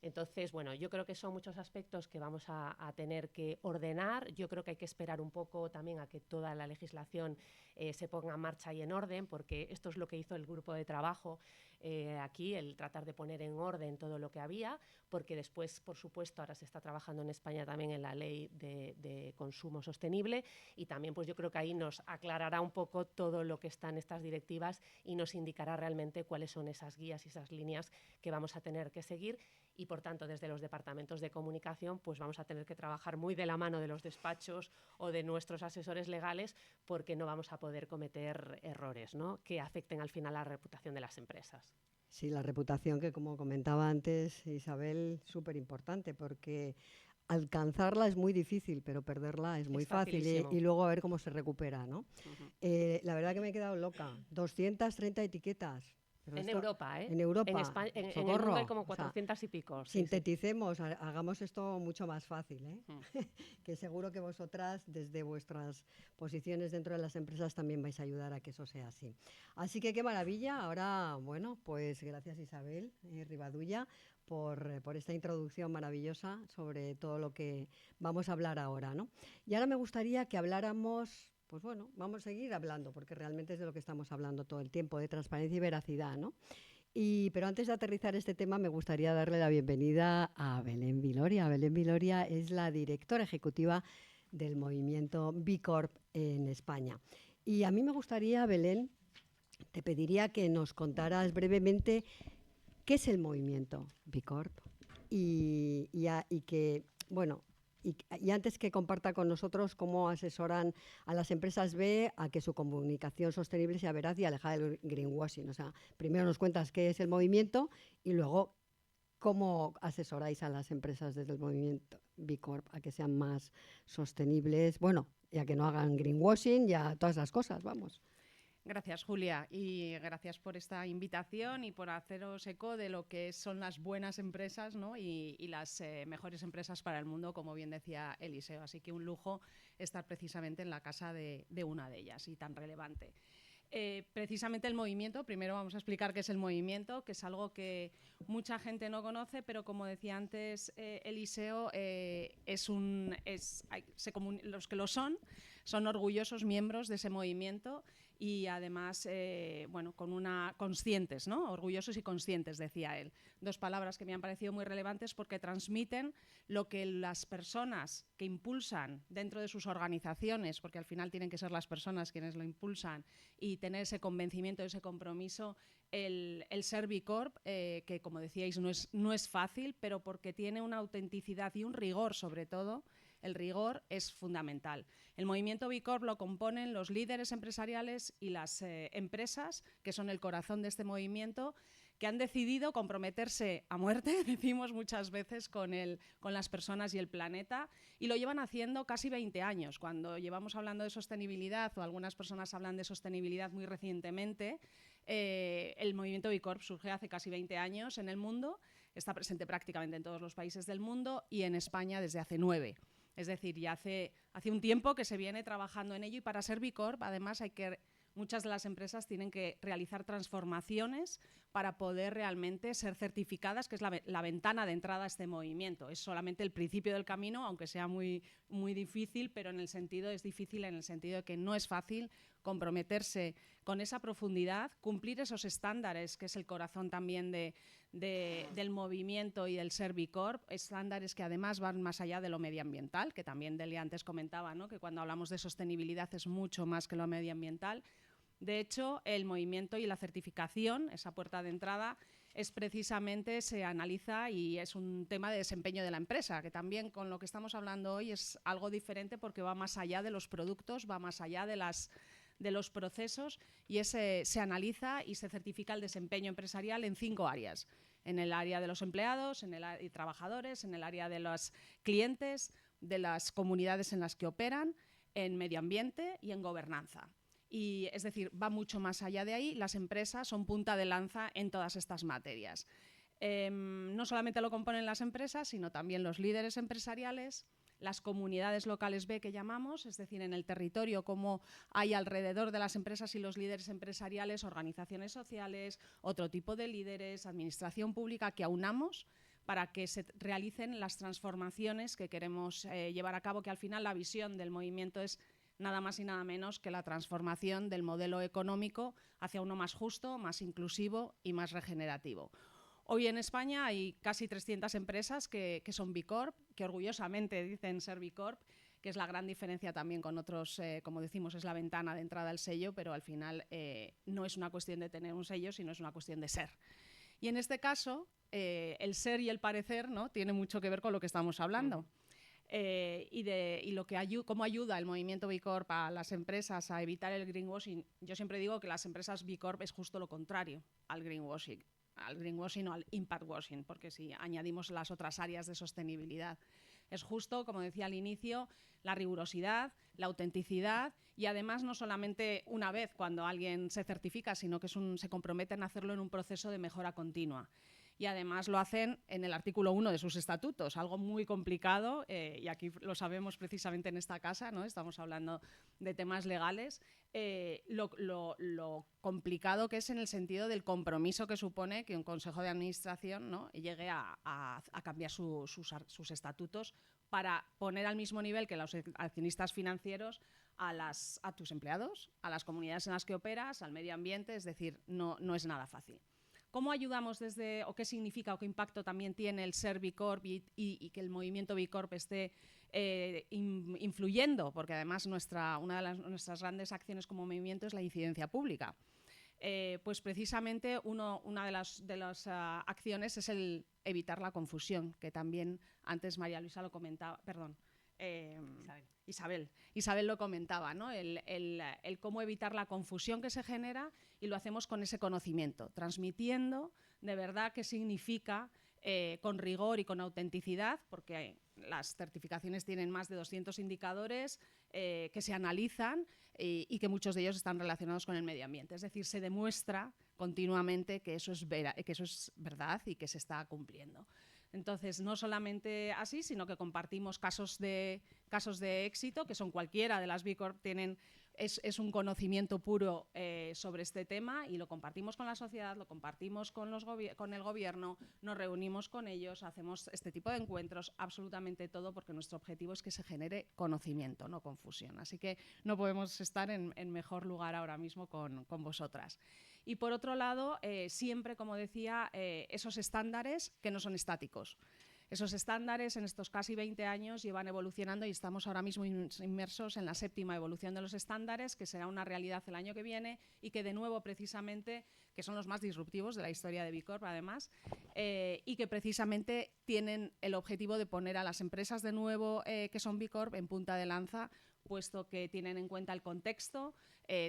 Entonces, bueno, yo creo que son muchos aspectos que vamos a tener que ordenar. Yo creo que hay que esperar un poco también a que toda la legislación se ponga en marcha y en orden, porque esto es lo que hizo el grupo de trabajo aquí, el tratar de poner en orden todo lo que había, porque después, por supuesto, ahora se está trabajando en España también en la ley de consumo sostenible, y también pues yo creo que ahí nos aclarará un poco todo lo que está en estas directivas y nos indicará realmente cuáles son esas guías y esas líneas que vamos a tener que seguir, y por tanto desde los departamentos de comunicación pues vamos a tener que trabajar muy de la mano de los despachos o de nuestros asesores legales, porque no vamos a poder cometer errores, ¿no?, que afecten al final a la reputación de las empresas. Sí, la reputación, que como comentaba antes Isabel, súper importante, porque alcanzarla es muy difícil, pero perderla es muy fácil, y luego a ver cómo se recupera, ¿no? La verdad que me he quedado loca, 230 etiquetas. Pero en Europa, ¿eh? En Europa. En España, en el mundo hay como 400 y pico. Sinteticemos, hagamos esto mucho más fácil, ¿eh? Que seguro que vosotras, desde vuestras posiciones dentro de las empresas, también vais a ayudar a que eso sea así. Así que qué maravilla. Ahora, bueno, pues gracias Isabel Rivadulla por esta introducción maravillosa sobre todo lo que vamos a hablar ahora, ¿no? Y ahora me gustaría que habláramos. Pues bueno, vamos a seguir hablando, porque realmente es de lo que estamos hablando todo el tiempo, de transparencia y veracidad, ¿no? Pero antes de aterrizar este tema, me gustaría darle la bienvenida a Belén Viloria. Belén Viloria es la directora ejecutiva del movimiento B Corp en España. Y a mí me gustaría, Belén, te pediría que nos contaras brevemente qué es el movimiento B Corp y que, bueno, y antes que comparta con nosotros cómo asesoran a las empresas B a que su comunicación sostenible sea veraz y alejada del greenwashing. O sea, primero nos cuentas qué es el movimiento y luego cómo asesoráis a las empresas desde el movimiento B Corp a que sean más sostenibles, bueno, y a que no hagan greenwashing y a todas esas cosas, vamos. Gracias, Julia, y gracias por esta invitación y por haceros eco de lo que son las buenas empresas, ¿no? y las mejores empresas para el mundo, como bien decía Eliseo. Así que un lujo estar precisamente en la casa de una de ellas y tan relevante. Precisamente el movimiento, primero vamos a explicar qué es el movimiento, que es algo que mucha gente no conoce, pero como decía antes Eliseo, los que lo son orgullosos miembros de ese movimiento y además, conscientes, ¿no? Orgullosos y conscientes, decía él. Dos palabras que me han parecido muy relevantes porque transmiten lo que las personas que impulsan dentro de sus organizaciones, porque al final tienen que ser las personas quienes lo impulsan y tener ese convencimiento, ese compromiso, el ser B Corp, que como decíais no es fácil, pero porque tiene una autenticidad y un rigor sobre todo. El rigor es fundamental. El movimiento B Corp lo componen los líderes empresariales y las empresas, que son el corazón de este movimiento, que han decidido comprometerse a muerte, decimos muchas veces, con las personas y el planeta, y lo llevan haciendo casi 20 años. Cuando llevamos hablando de sostenibilidad, o algunas personas hablan de sostenibilidad muy recientemente, el movimiento B Corp surgió hace casi 20 años en el mundo, está presente prácticamente en todos los países del mundo y en España desde hace 9. Es decir, ya hace un tiempo que se viene trabajando en ello y para ser B Corp, además, muchas de las empresas tienen que realizar transformaciones para poder realmente ser certificadas, que es la ventana de entrada a este movimiento. Es solamente el principio del camino, aunque sea muy, muy difícil, pero es difícil en el sentido de que no es fácil comprometerse con esa profundidad, cumplir esos estándares, que es el corazón también del movimiento y del ser B Corp, estándares que además van más allá de lo medioambiental, que también Delia antes comentaba, ¿no? Que cuando hablamos de sostenibilidad es mucho más que lo medioambiental. De hecho, el movimiento y la certificación, esa puerta de entrada, se analiza y es un tema de desempeño de la empresa, que también con lo que estamos hablando hoy es algo diferente porque va más allá de los productos, va más allá de los procesos y se analiza y se certifica el desempeño empresarial en 5 áreas. En el área de los empleados, en el área de trabajadores, en el área de los clientes, de las comunidades en las que operan, en medio ambiente y en gobernanza. Y, es decir, va mucho más allá de ahí. Las empresas son punta de lanza en todas estas materias. No solamente lo componen las empresas, sino también los líderes empresariales, las comunidades locales B que llamamos, es decir, en el territorio, cómo hay alrededor de las empresas y los líderes empresariales, organizaciones sociales, otro tipo de líderes, administración pública, que aunamos para que se realicen las transformaciones que queremos llevar a cabo, que al final la visión del movimiento es nada más y nada menos que la transformación del modelo económico hacia uno más justo, más inclusivo y más regenerativo. Hoy en España hay casi 300 empresas que son B Corp, que orgullosamente dicen ser B Corp, que es la gran diferencia también con otros, como decimos, es la ventana de entrada al sello, pero al final no es una cuestión de tener un sello, sino es una cuestión de ser. Y en este caso, el ser y el parecer, ¿no?, tiene mucho que ver con lo que estamos hablando. Cómo ayuda el movimiento B Corp a las empresas a evitar el greenwashing. Yo siempre digo que las empresas B Corp es justo lo contrario al greenwashing o al impact washing, porque si añadimos las otras áreas de sostenibilidad. Es justo, como decía al inicio, la rigurosidad, la autenticidad y además no solamente una vez cuando alguien se certifica, sino que se comprometen a hacerlo en un proceso de mejora continua. Y además lo hacen en el artículo 1 de sus estatutos, algo muy complicado, y aquí lo sabemos precisamente en esta casa, ¿no? Estamos hablando de temas legales, lo complicado que es en el sentido del compromiso que supone que un consejo de administración, ¿no?, llegue a cambiar sus estatutos para poner al mismo nivel que los accionistas financieros a tus empleados, a las comunidades en las que operas, al medio ambiente, es decir, no es nada fácil. ¿Cómo ayudamos o qué significa o qué impacto también tiene el ser B Corp y que el movimiento B Corp esté influyendo? Porque además una de nuestras grandes acciones como movimiento es la incidencia pública. Pues precisamente una de las acciones es el evitar la confusión, que también antes María Luisa lo comentaba, perdón, Isabel lo comentaba, ¿no? El cómo evitar la confusión que se genera, y lo hacemos con ese conocimiento, transmitiendo de verdad qué significa, con rigor y con autenticidad, porque las certificaciones tienen más de 200 indicadores que se analizan y que muchos de ellos están relacionados con el medio ambiente. Es decir, se demuestra continuamente que eso es verdad y que se está cumpliendo. Entonces, no solamente así, sino que compartimos casos de éxito, que son cualquiera de las B Corp es un conocimiento puro sobre este tema, y lo compartimos con la sociedad, lo compartimos con el gobierno, nos reunimos con ellos, hacemos este tipo de encuentros, absolutamente todo, porque nuestro objetivo es que se genere conocimiento, no confusión. Así que no podemos estar en mejor lugar ahora mismo con vosotras. Y por otro lado, siempre, como decía, esos estándares que no son estáticos. Esos estándares en estos casi 20 años llevan evolucionando y estamos ahora mismo inmersos en la 7ª evolución de los estándares, que será una realidad el año que viene y que de nuevo precisamente, que son los más disruptivos de la historia de B Corp además, y que precisamente tienen el objetivo de poner a las empresas de nuevo que son B Corp en punta de lanza, puesto que tienen en cuenta el contexto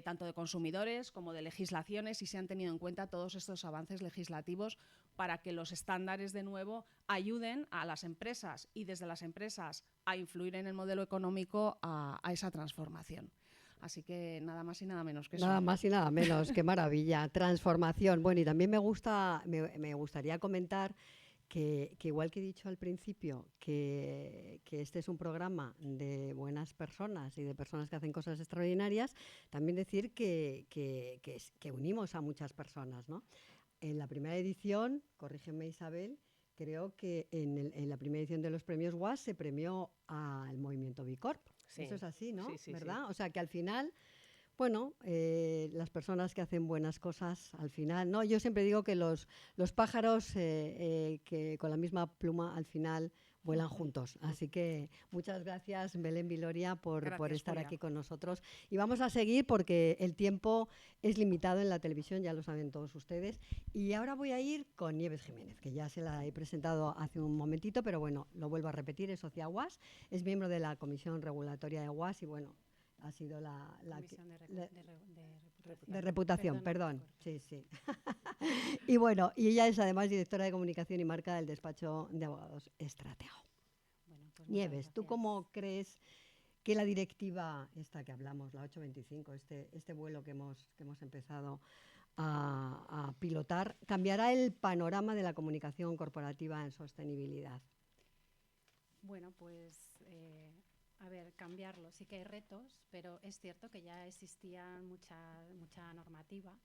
tanto de consumidores como de legislaciones, y se han tenido en cuenta todos estos avances legislativos para que los estándares de nuevo ayuden a las empresas y desde las empresas a influir en el modelo económico a esa transformación. Así que nada más y nada menos que eso. Nada más y nada menos, qué maravilla. Transformación. Bueno, y también me gustaría comentar que igual que he dicho al principio, que este es un programa de buenas personas y de personas que hacen cosas extraordinarias, también decir que unimos a muchas personas, ¿no? En la primera edición, corrígeme Isabel, creo que en la primera edición de los premios WAS se premió al movimiento B Corp. Sí. Eso es así, ¿no? Sí, ¿verdad? Sí. O sea que al final, bueno, las personas que hacen buenas cosas, al final, ¿no? Yo siempre digo que los pájaros que con la misma pluma al final vuelan juntos. Así que muchas gracias, Belén Viloria, por estar Julia. aquí con nosotros. Y vamos a seguir porque el tiempo es limitado en la televisión, ya lo saben todos ustedes. Y ahora voy a ir con Nieves Jiménez, que ya se la he presentado hace un momentito, pero bueno, lo vuelvo a repetir, es socia WAS, es miembro de la Comisión Regulatoria de WAS y bueno, ha sido la Comisión de reputación, perdón. Sí. Y bueno, y ella es además directora de comunicación y marca del despacho de abogados Estratego. Bueno, pues Nieves, ¿tú cómo crees que la directiva esta que hablamos, la 825, este vuelo que hemos empezado a pilotar, cambiará el panorama de la comunicación corporativa en sostenibilidad? Bueno, pues a ver, cambiarlo. Sí que hay retos, pero es cierto que ya existía mucha normativa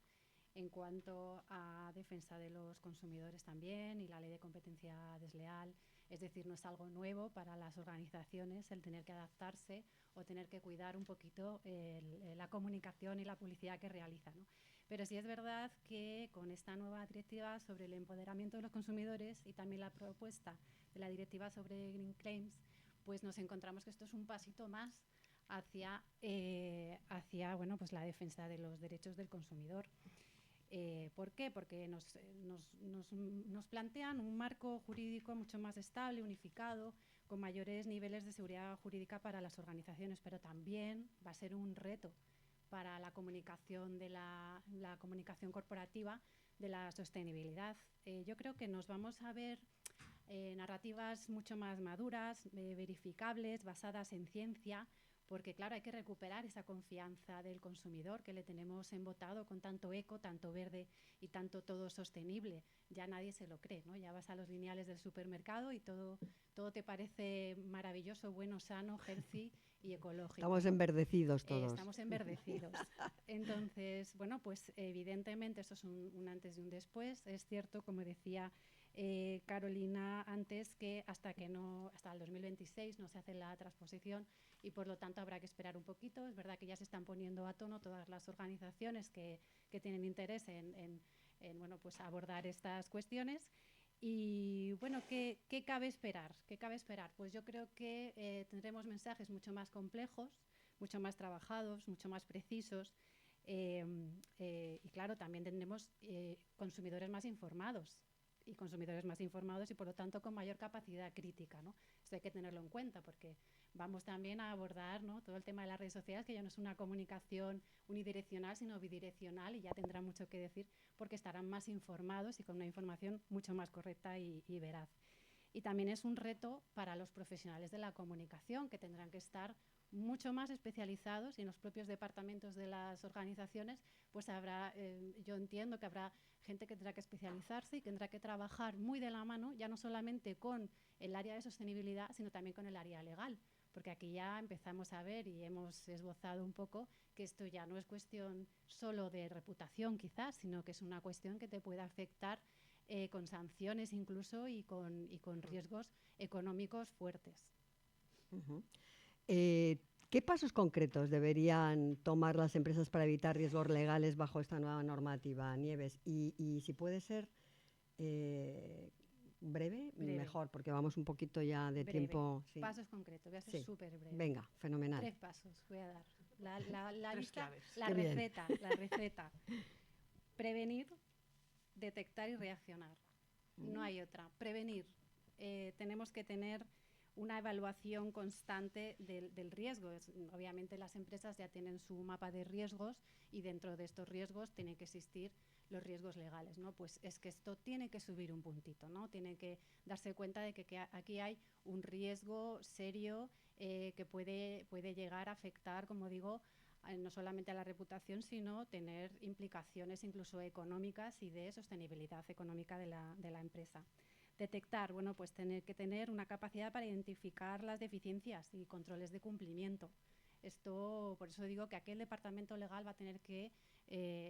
en cuanto a defensa de los consumidores también, y la ley de competencia desleal. Es decir, no es algo nuevo para las organizaciones el tener que adaptarse o tener que cuidar un poquito la comunicación y la publicidad que realizan, ¿no? Pero sí es verdad que con esta nueva directiva sobre el empoderamiento de los consumidores y también la propuesta de la directiva sobre Green Claims, pues nos encontramos que esto es un pasito más hacia bueno, pues la defensa de los derechos del consumidor. ¿Por qué? Porque nos plantean un marco jurídico mucho más estable, unificado, con mayores niveles de seguridad jurídica para las organizaciones, pero también va a ser un reto para la comunicación la comunicación corporativa de la sostenibilidad. Yo creo que nos vamos a ver narrativas mucho más maduras, verificables, basadas en ciencia, porque claro, hay que recuperar esa confianza del consumidor que le tenemos embotado con tanto eco, tanto verde y tanto todo sostenible. Ya nadie se lo cree, ¿no? Ya vas a los lineales del supermercado y todo te parece maravilloso, bueno, sano, healthy y ecológico. Estamos enverdecidos todos. Estamos enverdecidos. Entonces, bueno, pues evidentemente esto es un antes y un después. Es cierto, como decía Carolina antes, que hasta el 2026 no se hace la transposición y por lo tanto habrá que esperar un poquito. Es verdad que ya se están poniendo a tono todas las organizaciones que tienen interés en bueno, pues abordar estas cuestiones. Y bueno, ¿qué cabe esperar? ¿Qué cabe esperar? Pues yo creo que tendremos mensajes mucho más complejos, mucho más trabajados, mucho más precisos. Y claro, también tendremos consumidores más informados y por lo tanto con mayor capacidad crítica, ¿no? Esto hay que tenerlo en cuenta porque vamos también a abordar, ¿no?, todo el tema de las redes sociales, que ya no es una comunicación unidireccional, sino bidireccional, y ya tendrá mucho que decir porque estarán más informados y con una información mucho más correcta y veraz. Y también es un reto para los profesionales de la comunicación, que tendrán que estar mucho más especializados, y en los propios departamentos de las organizaciones pues habrá, yo entiendo que habrá gente que tendrá que especializarse y que tendrá que trabajar muy de la mano, ya no solamente con el área de sostenibilidad, sino también con el área legal, porque aquí ya empezamos a ver y hemos esbozado un poco que esto ya no es cuestión solo de reputación quizás, sino que es una cuestión que te puede afectar con sanciones incluso y con riesgos económicos fuertes. Uh-huh. ¿Qué pasos concretos deberían tomar las empresas para evitar riesgos legales bajo esta nueva normativa, Nieves? Y si puede ser breve, mejor, porque vamos un poquito ya de tiempo. Sí. Pasos concretos, voy a ser súper breve. Venga, fenomenal. 3 pasos voy a dar. La lista, claves. la receta. Prevenir, detectar y reaccionar. No hay otra. Prevenir. Tenemos que tener una evaluación constante del riesgo. Obviamente las empresas ya tienen su mapa de riesgos y dentro de estos riesgos tienen que existir los riesgos legales, ¿no? Pues es que esto tiene que subir un puntito, ¿no? Tiene que darse cuenta de que aquí hay un riesgo serio que puede llegar a afectar, como digo, no solamente a la reputación, sino tener implicaciones incluso económicas y de sostenibilidad económica de la empresa. Detectar, bueno, pues tener que tener una capacidad para identificar las deficiencias y controles de cumplimiento. Esto, por eso digo que aquel departamento legal va a tener que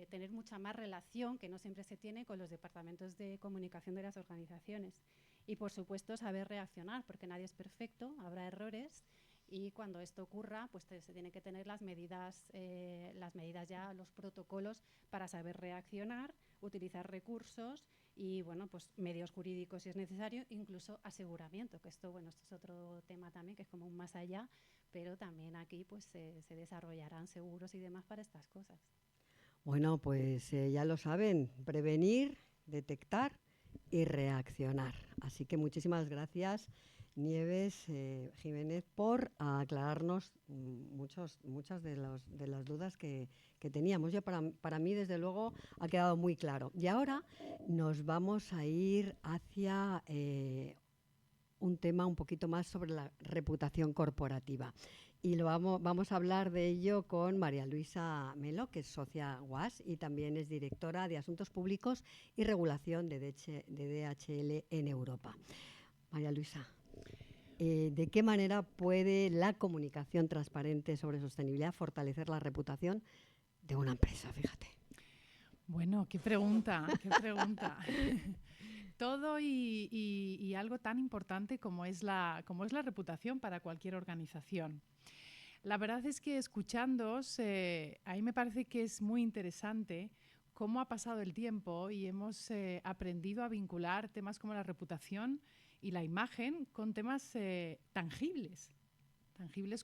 tener mucha más relación, que no siempre se tiene, con los departamentos de comunicación de las organizaciones. Y, por supuesto, saber reaccionar, porque nadie es perfecto, habrá errores, y cuando esto ocurra, pues se tienen que tener las medidas ya, los protocolos para saber reaccionar, utilizar recursos y, bueno, pues medios jurídicos si es necesario, incluso aseguramiento, que esto es otro tema también, que es como un más allá, pero también aquí pues se desarrollarán seguros y demás para estas cosas. Bueno, pues ya lo saben, prevenir, detectar y reaccionar. Así que muchísimas gracias, Nieves Jiménez, por aclararnos muchas de las dudas que teníamos. Yo para mí, desde luego, ha quedado muy claro. Y ahora nos vamos a ir hacia un tema un poquito más sobre la reputación corporativa. Y vamos a hablar de ello con María Luisa Melo, que es socia UAS y también es directora de Asuntos Públicos y Regulación de DHL en Europa. María Luisa, ¿de qué manera puede la comunicación transparente sobre sostenibilidad fortalecer la reputación de una empresa? Fíjate. Bueno, qué pregunta. Todo y algo tan importante como es la reputación para cualquier organización. La verdad es que escuchándoos, a mí me parece que es muy interesante cómo ha pasado el tiempo y hemos aprendido a vincular temas como la reputación y la imagen con temas tangibles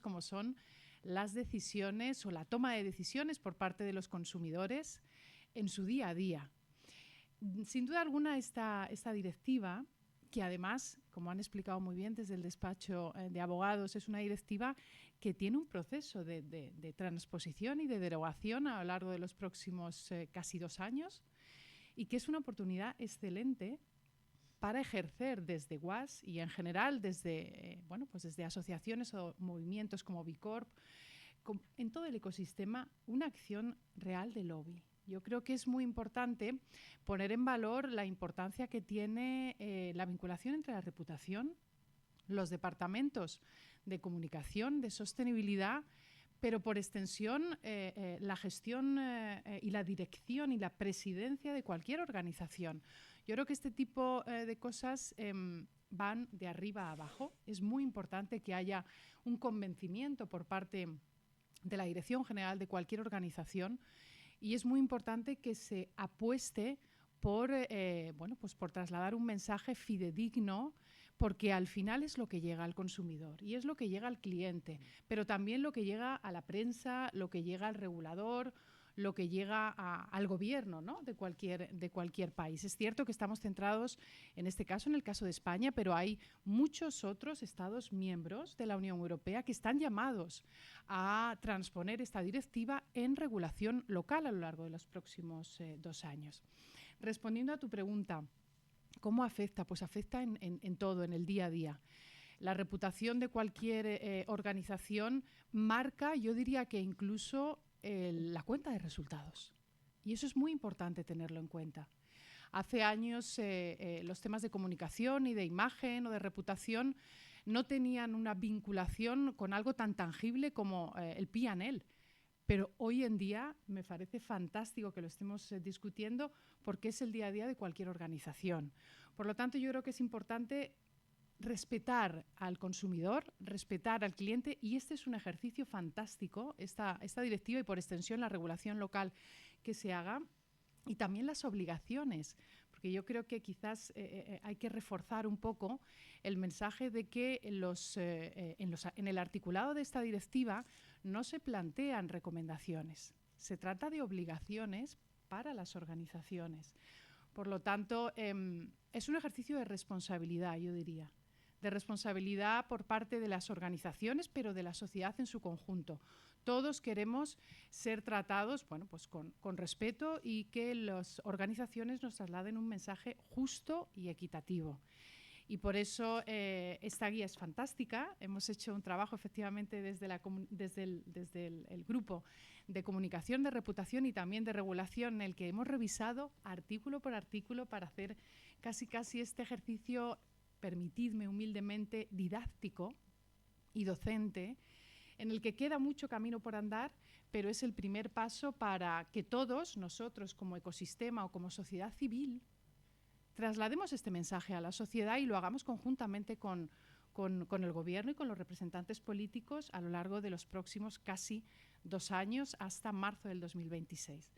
como son las decisiones o la toma de decisiones por parte de los consumidores en su día a día. Sin duda alguna esta directiva, que además, como han explicado muy bien desde el despacho de abogados, es una directiva que tiene un proceso de transposición y de derogación a lo largo de los próximos casi 2 años y que es una oportunidad excelente para ejercer desde UAS y en general desde asociaciones o movimientos como Bicorp, en todo el ecosistema, una acción real de lobby. Yo creo que es muy importante poner en valor la importancia que tiene la vinculación entre la reputación, los departamentos de comunicación, de sostenibilidad, pero por extensión la gestión y la dirección y la presidencia de cualquier organización. Yo creo que este tipo de cosas van de arriba a abajo. Es muy importante que haya un convencimiento por parte de la dirección general de cualquier organización. Y es muy importante que se apueste por, pues por trasladar un mensaje fidedigno, porque al final es lo que llega al consumidor y es lo que llega al cliente, pero también lo que llega a la prensa, lo que llega al regulador, lo que llega al gobierno, ¿no?, de cualquier país. Es cierto que estamos centrados, en este caso, en el caso de España, pero hay muchos otros Estados miembros de la Unión Europea que están llamados a transponer esta directiva en regulación local a lo largo de los próximos 2 años. Respondiendo a tu pregunta, ¿cómo afecta? Pues afecta en todo, en el día a día. La reputación de cualquier organización marca, yo diría que incluso la cuenta de resultados. Y eso es muy importante tenerlo en cuenta. Hace años los temas de comunicación y de imagen o de reputación no tenían una vinculación con algo tan tangible como el P&L. Pero hoy en día me parece fantástico que lo estemos discutiendo porque es el día a día de cualquier organización. Por lo tanto, yo creo que es importante respetar al consumidor, respetar al cliente, y este es un ejercicio fantástico, esta directiva y por extensión la regulación local que se haga, y también las obligaciones, porque yo creo que quizás hay que reforzar un poco el mensaje de que en el articulado de esta directiva no se plantean recomendaciones, se trata de obligaciones para las organizaciones. Por lo tanto, es un ejercicio de responsabilidad, yo diría, de responsabilidad por parte de las organizaciones, pero de la sociedad en su conjunto. Todos queremos ser tratados, pues con respeto, y que las organizaciones nos trasladen un mensaje justo y equitativo. Y por eso esta guía es fantástica. Hemos hecho un trabajo efectivamente desde el grupo de comunicación, de reputación y también de regulación, en el que hemos revisado artículo por artículo para hacer casi este ejercicio, permitidme humildemente, didáctico y docente, en el que queda mucho camino por andar, pero es el primer paso para que todos nosotros como ecosistema o como sociedad civil traslademos este mensaje a la sociedad y lo hagamos conjuntamente con el gobierno y con los representantes políticos a lo largo de los próximos casi 2 años hasta marzo del 2026.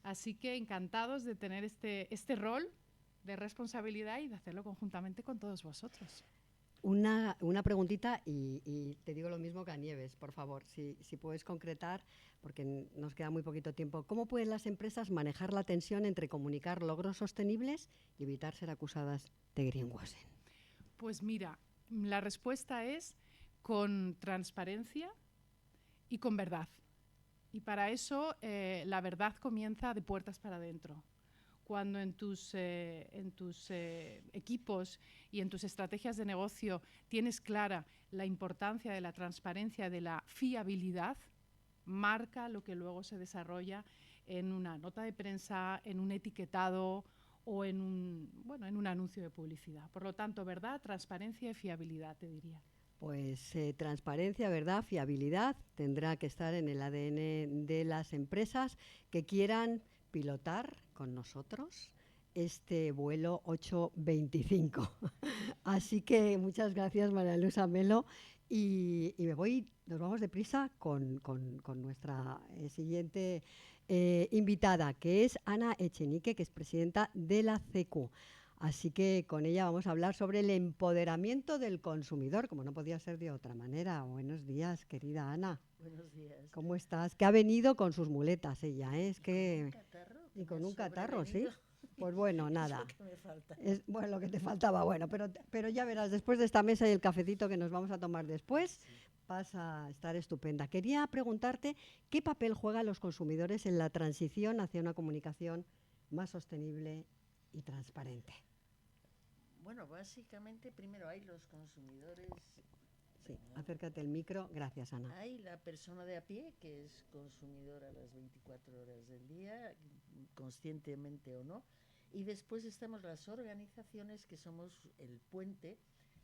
Así que encantados de tener este rol de responsabilidad y de hacerlo conjuntamente con todos vosotros. Una preguntita y te digo lo mismo que a Nieves, por favor, si puedes concretar, porque nos queda muy poquito tiempo. ¿Cómo pueden las empresas manejar la tensión entre comunicar logros sostenibles y evitar ser acusadas de greenwashing? Pues mira, la respuesta es con transparencia y con verdad. Y para eso la verdad comienza de puertas para adentro. Cuando en tus equipos y en tus estrategias de negocio tienes clara la importancia de la transparencia, de la fiabilidad, marca lo que luego se desarrolla en una nota de prensa, en un etiquetado o en un anuncio de publicidad. Por lo tanto, verdad, transparencia y fiabilidad, te diría. Pues transparencia, verdad, fiabilidad tendrá que estar en el ADN de las empresas que quieran pilotar con nosotros este vuelo 825. Así que muchas gracias, María Luisa Melo, y nos vamos deprisa con nuestra siguiente invitada, que es Ana Echenique, que es presidenta de la CECU. Así que con ella vamos a hablar sobre el empoderamiento del consumidor, como no podía ser de otra manera. Buenos días, querida Ana. Buenos días. ¿Cómo estás? Que ha venido con sus muletas ella, ¿eh? Es que... Y con un catarro, ¿sí? Pues bueno, nada. Es lo que me falta. Bueno, lo que te faltaba, bueno, pero ya verás, después de esta mesa y el cafecito que nos vamos a tomar después, sí, vas a estar estupenda. Quería preguntarte qué papel juegan los consumidores en la transición hacia una comunicación más sostenible y transparente. Bueno, básicamente primero hay los consumidores. Sí, acércate al micro. Gracias, Ana. Hay la persona de a pie, que es consumidora a las 24 horas del día, conscientemente o no. Y después estamos las organizaciones, que somos el puente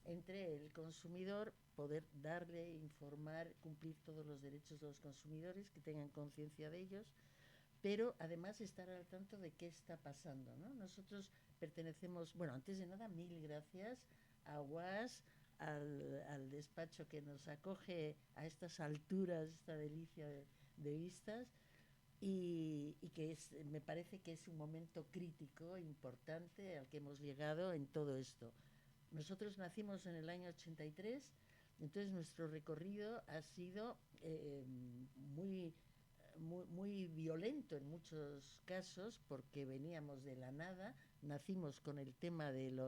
entre el consumidor, poder darle, informar, cumplir todos los derechos de los consumidores, que tengan conciencia de ellos, pero además estar al tanto de qué está pasando, ¿no? Nosotros pertenecemos, bueno, antes de nada, mil gracias a UAS, al despacho que nos acoge a estas alturas, esta delicia de vistas, y me parece que es un momento crítico, importante, al que hemos llegado en todo esto. Nosotros nacimos en el año 83, entonces nuestro recorrido ha sido muy violento en muchos casos, porque veníamos de la nada, nacimos con el tema del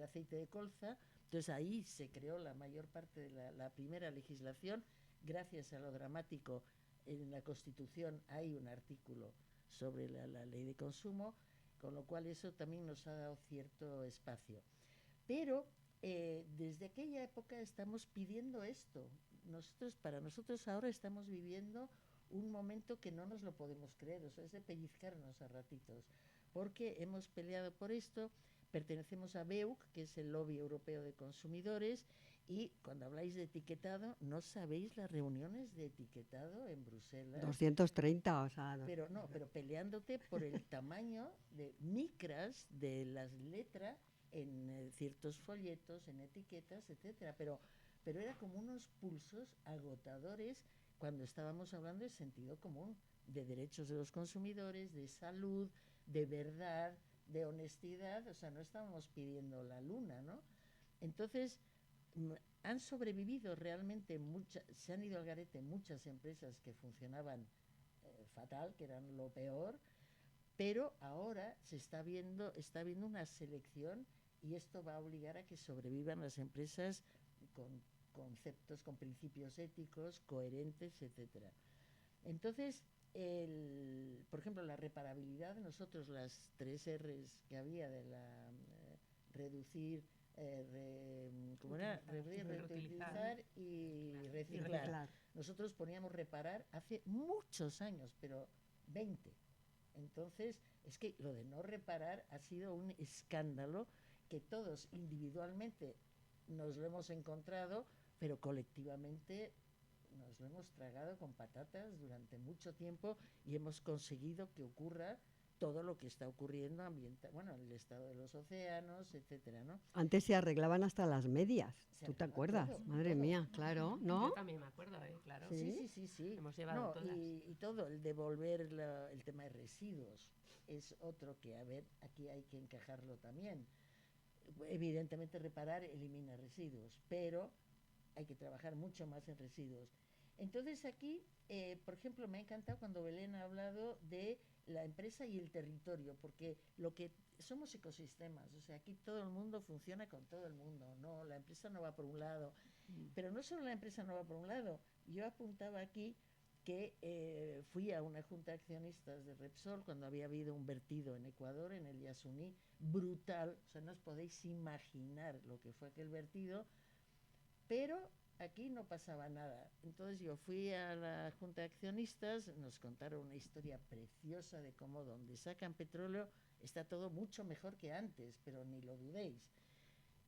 aceite de colza, entonces ahí se creó la mayor parte de la primera legislación. Gracias a lo dramático, en la Constitución hay un artículo sobre la ley de consumo, con lo cual eso también nos ha dado cierto espacio. Pero desde aquella época estamos pidiendo esto. Para nosotros ahora estamos viviendo un momento que no nos lo podemos creer, o sea, es de pellizcarnos a ratitos, porque hemos peleado por esto. Pertenecemos a BEUC, que es el Lobby Europeo de Consumidores, y cuando habláis de etiquetado, no sabéis las reuniones de etiquetado en Bruselas. 230, o sea... Pero peleándote por el tamaño de micras de las letras en ciertos folletos, en etiquetas, etcétera. Pero era como unos pulsos agotadores cuando estábamos hablando de sentido común, de derechos de los consumidores, de salud, de verdad, de honestidad. O sea, no estábamos pidiendo la luna, ¿no? Entonces, han sobrevivido realmente se han ido al garete muchas empresas que funcionaban fatal, que eran lo peor, pero ahora está viendo una selección, y esto va a obligar a que sobrevivan las empresas con conceptos, con principios éticos coherentes, etcétera. Entonces, por ejemplo, la reparabilidad, nosotros las 3 R's que había de la reducir, reutilizar y reciclar. Nosotros poníamos reparar hace muchos años, pero 20. Entonces, es que lo de no reparar ha sido un escándalo que todos individualmente nos lo hemos encontrado, pero colectivamente nos lo hemos tragado con patatas durante mucho tiempo, y hemos conseguido que ocurra todo lo que está ocurriendo en el estado de los océanos, etcétera, ¿no? Antes se arreglaban hasta las medias. ¿Tú te acuerdas? Madre mía, claro, ¿no? Yo también me acuerdo, claro. Sí. Hemos llevado todas. Y todo, el devolver el tema de residuos es otro que, a ver, aquí hay que encajarlo también. Evidentemente reparar elimina residuos, pero hay que trabajar mucho más en residuos. Entonces aquí, por ejemplo, me ha encantado cuando Belén ha hablado de la empresa y el territorio, porque somos ecosistemas, o sea, aquí todo el mundo funciona con todo el mundo, no, la empresa no va por un lado, pero no solo la empresa no va por un lado. Yo apuntaba aquí que fui a una junta de accionistas de Repsol cuando había habido un vertido en Ecuador, en el Yasuní, brutal, o sea, no os podéis imaginar lo que fue aquel vertido, pero aquí no pasaba nada. Entonces yo fui a la junta de accionistas, nos contaron una historia preciosa de cómo donde sacan petróleo está todo mucho mejor que antes, pero ni lo dudéis.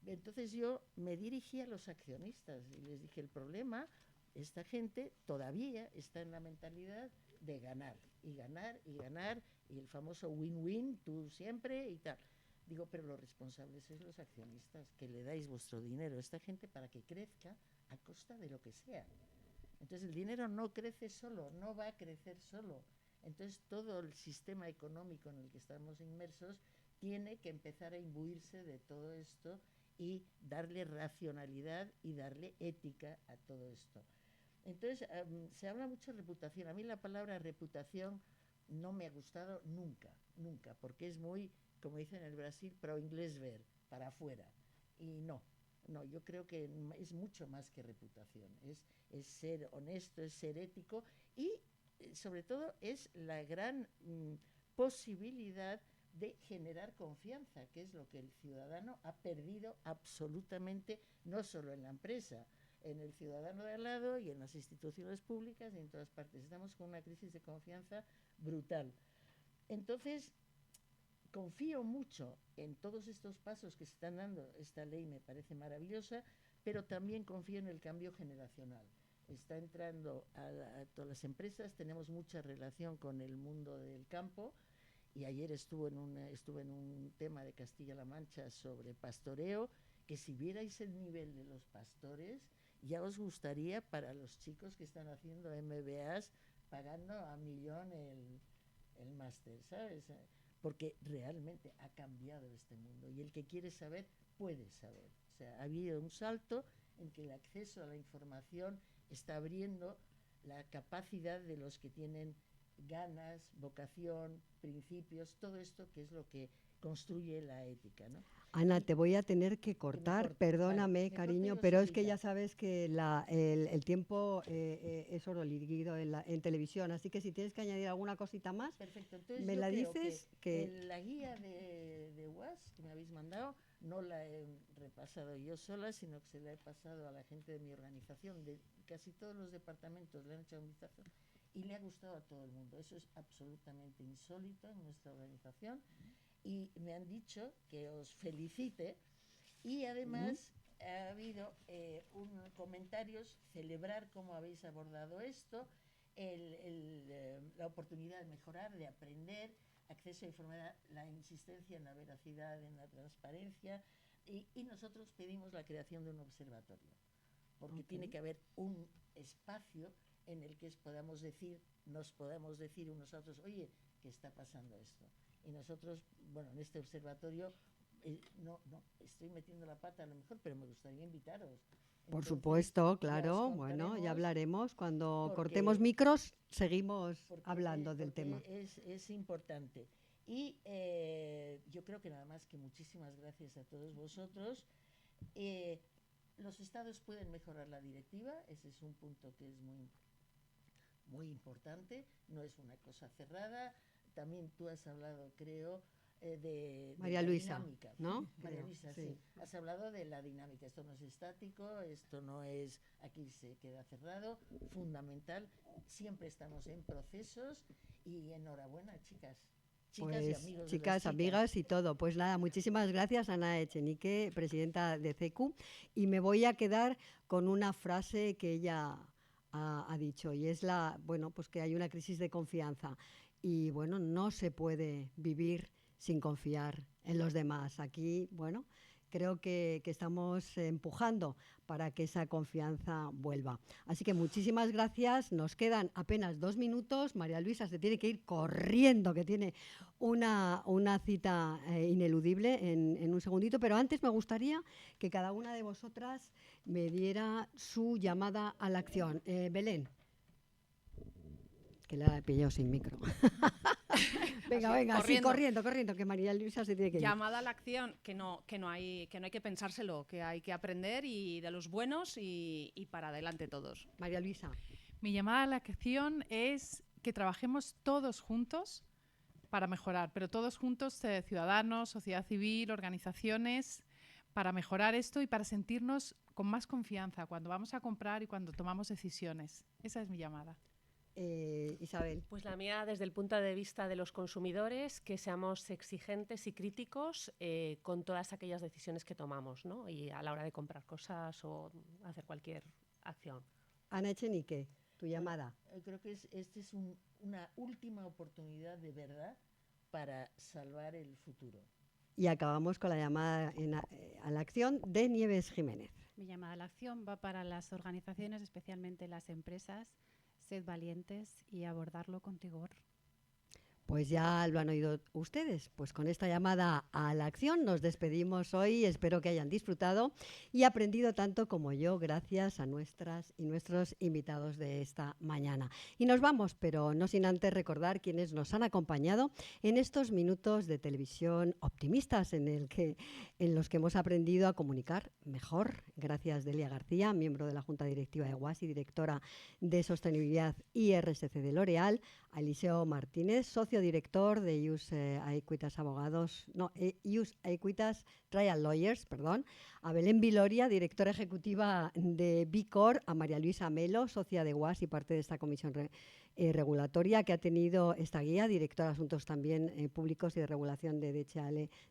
Entonces yo me dirigí a los accionistas y les dije, el problema, esta gente todavía está en la mentalidad de ganar, y ganar, y ganar, y el famoso win-win, tú siempre, y tal. Digo, pero los responsables sois los accionistas, que le dais vuestro dinero a esta gente para que crezca a costa de lo que sea. Entonces el dinero no crece solo, no va a crecer solo. Entonces todo el sistema económico en el que estamos inmersos tiene que empezar a imbuirse de todo esto y darle racionalidad y darle ética a todo esto. Entonces se habla mucho de reputación. A mí la palabra reputación no me ha gustado nunca, porque es muy, como dicen en el Brasil, pro inglés ver, para afuera. Y no, yo creo que es mucho más que reputación, es ser honesto, es ser ético, y sobre todo es la gran posibilidad de generar confianza, que es lo que el ciudadano ha perdido absolutamente, no solo en la empresa, en el ciudadano de al lado y en las instituciones públicas y en todas partes. Estamos con una crisis de confianza brutal. Entonces, confío mucho en todos estos pasos que se están dando. Esta ley me parece maravillosa, pero también confío en el cambio generacional. Está entrando a todas las empresas, tenemos mucha relación con el mundo del campo, y ayer estuve en un tema de Castilla-La Mancha sobre pastoreo, que si vierais el nivel de los pastores, ya os gustaría, para los chicos que están haciendo MBAs, pagando a millón el máster, ¿sabes? Porque realmente ha cambiado este mundo y el que quiere saber puede saber. O sea, ha habido un salto en que el acceso a la información está abriendo la capacidad de los que tienen ganas, vocación, principios, todo esto que es lo que construye la ética, ¿no? Ana, te voy a tener que cortar, perdóname, vale, cariño, pero es que ya sabes que el tiempo es oro líquido en televisión, así que si tienes que añadir alguna cosita más, perfecto. Entonces, me la dices. La guía de UAS que me habéis mandado no la he repasado yo sola, sino que se la he pasado a la gente de mi organización, de casi todos los departamentos, le han echado un vistazo y le ha gustado a todo el mundo. Eso es absolutamente insólito en nuestra organización. Y me han dicho que os felicite y además ha habido comentarios, celebrar cómo habéis abordado esto, la oportunidad de mejorar, de aprender, acceso a información, la insistencia en la veracidad, en la transparencia y nosotros pedimos la creación de un observatorio porque tiene que haber un espacio en el que nos podamos decir unos a otros, oye, ¿qué está pasando esto? Y nosotros, bueno, en este observatorio, no estoy metiendo la pata a lo mejor, pero me gustaría invitaros. Por supuesto, claro, bueno, ya hablaremos. Cuando cortemos micros, seguimos hablando del tema. Es importante. Y yo creo que nada más que muchísimas gracias a todos vosotros. Los estados pueden mejorar la directiva, ese es un punto que es muy importante, no es una cosa cerrada. También tú has hablado, creo, de María Luisa, dinámica, ¿no? María Luisa, sí. Has hablado de la dinámica, esto no es estático, esto no es, aquí se queda cerrado, fundamental, siempre estamos en procesos y enhorabuena, chicas. Pues, y amigos chicas, amigas y todo. Pues nada, muchísimas gracias, Ana Echenique, presidenta de CECU, y me voy a quedar con una frase que ella ha dicho, y es pues que hay una crisis de confianza. Y bueno, no se puede vivir sin confiar en los demás. Aquí, bueno, creo que estamos empujando para que esa confianza vuelva. Así que muchísimas gracias. Nos quedan apenas 2 minutos. María Luisa se tiene que ir corriendo, que tiene una cita ineludible en un segundito. Pero antes me gustaría que cada una de vosotras me diera su llamada a la acción. Belén. Que la he pillado sin micro. venga, corriendo, que María Luisa se tiene que ir. Llamada a la acción, que no hay que pensárselo, que hay que aprender y de los buenos y para adelante todos. María Luisa. Mi llamada a la acción es que trabajemos todos juntos para mejorar, pero todos juntos, ciudadanos, sociedad civil, organizaciones, para mejorar esto y para sentirnos con más confianza cuando vamos a comprar y cuando tomamos decisiones. Esa es mi llamada. Isabel. Pues la mía, desde el punto de vista de los consumidores, que seamos exigentes y críticos con todas aquellas decisiones que tomamos, ¿no? Y a la hora de comprar cosas o hacer cualquier acción. Ana Echenique, tu llamada. Creo que esta es una última oportunidad de verdad para salvar el futuro. Y acabamos con la llamada a la acción de Nieves Jiménez. Mi llamada a la acción va para las organizaciones, especialmente las empresas. Sed valientes y abordarlo con rigor. Pues ya lo han oído ustedes. Pues con esta llamada a la acción nos despedimos hoy. Espero que hayan disfrutado y aprendido tanto como yo, gracias a nuestras y nuestros invitados de esta mañana. Y nos vamos, pero no sin antes recordar quienes nos han acompañado en estos minutos de televisión optimistas en los que hemos aprendido a comunicar mejor. Gracias, Delia García, miembro de la Junta Directiva de UAS y directora de Sostenibilidad y RSC de L'Oréal, a Eliseo Martínez, socio director de Use Equitas Trial Lawyers, a Belén Viloria, directora ejecutiva de Bicor, a María Luisa Melo, socia de UAS y parte de esta comisión regulatoria que ha tenido esta guía, directora de Asuntos también Públicos y de Regulación de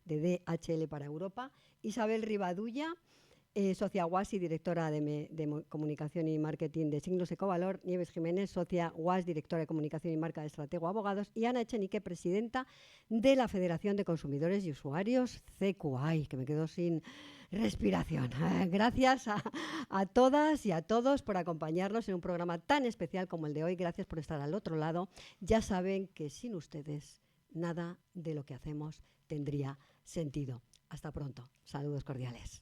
DHL para Europa, Isabel Rivadulla, socia UAS y directora de Comunicación y Marketing de Signos Ecovalor, Nieves Jiménez, socia UAS, directora de Comunicación y Marca de Estratego Abogados, y Ana Echenique, presidenta de la Federación de Consumidores y Usuarios, CECU. Ay, que me quedo sin respiración. Gracias a todas y a todos por acompañarnos en un programa tan especial como el de hoy. Gracias por estar al otro lado. Ya saben que sin ustedes nada de lo que hacemos tendría sentido. Hasta pronto. Saludos cordiales.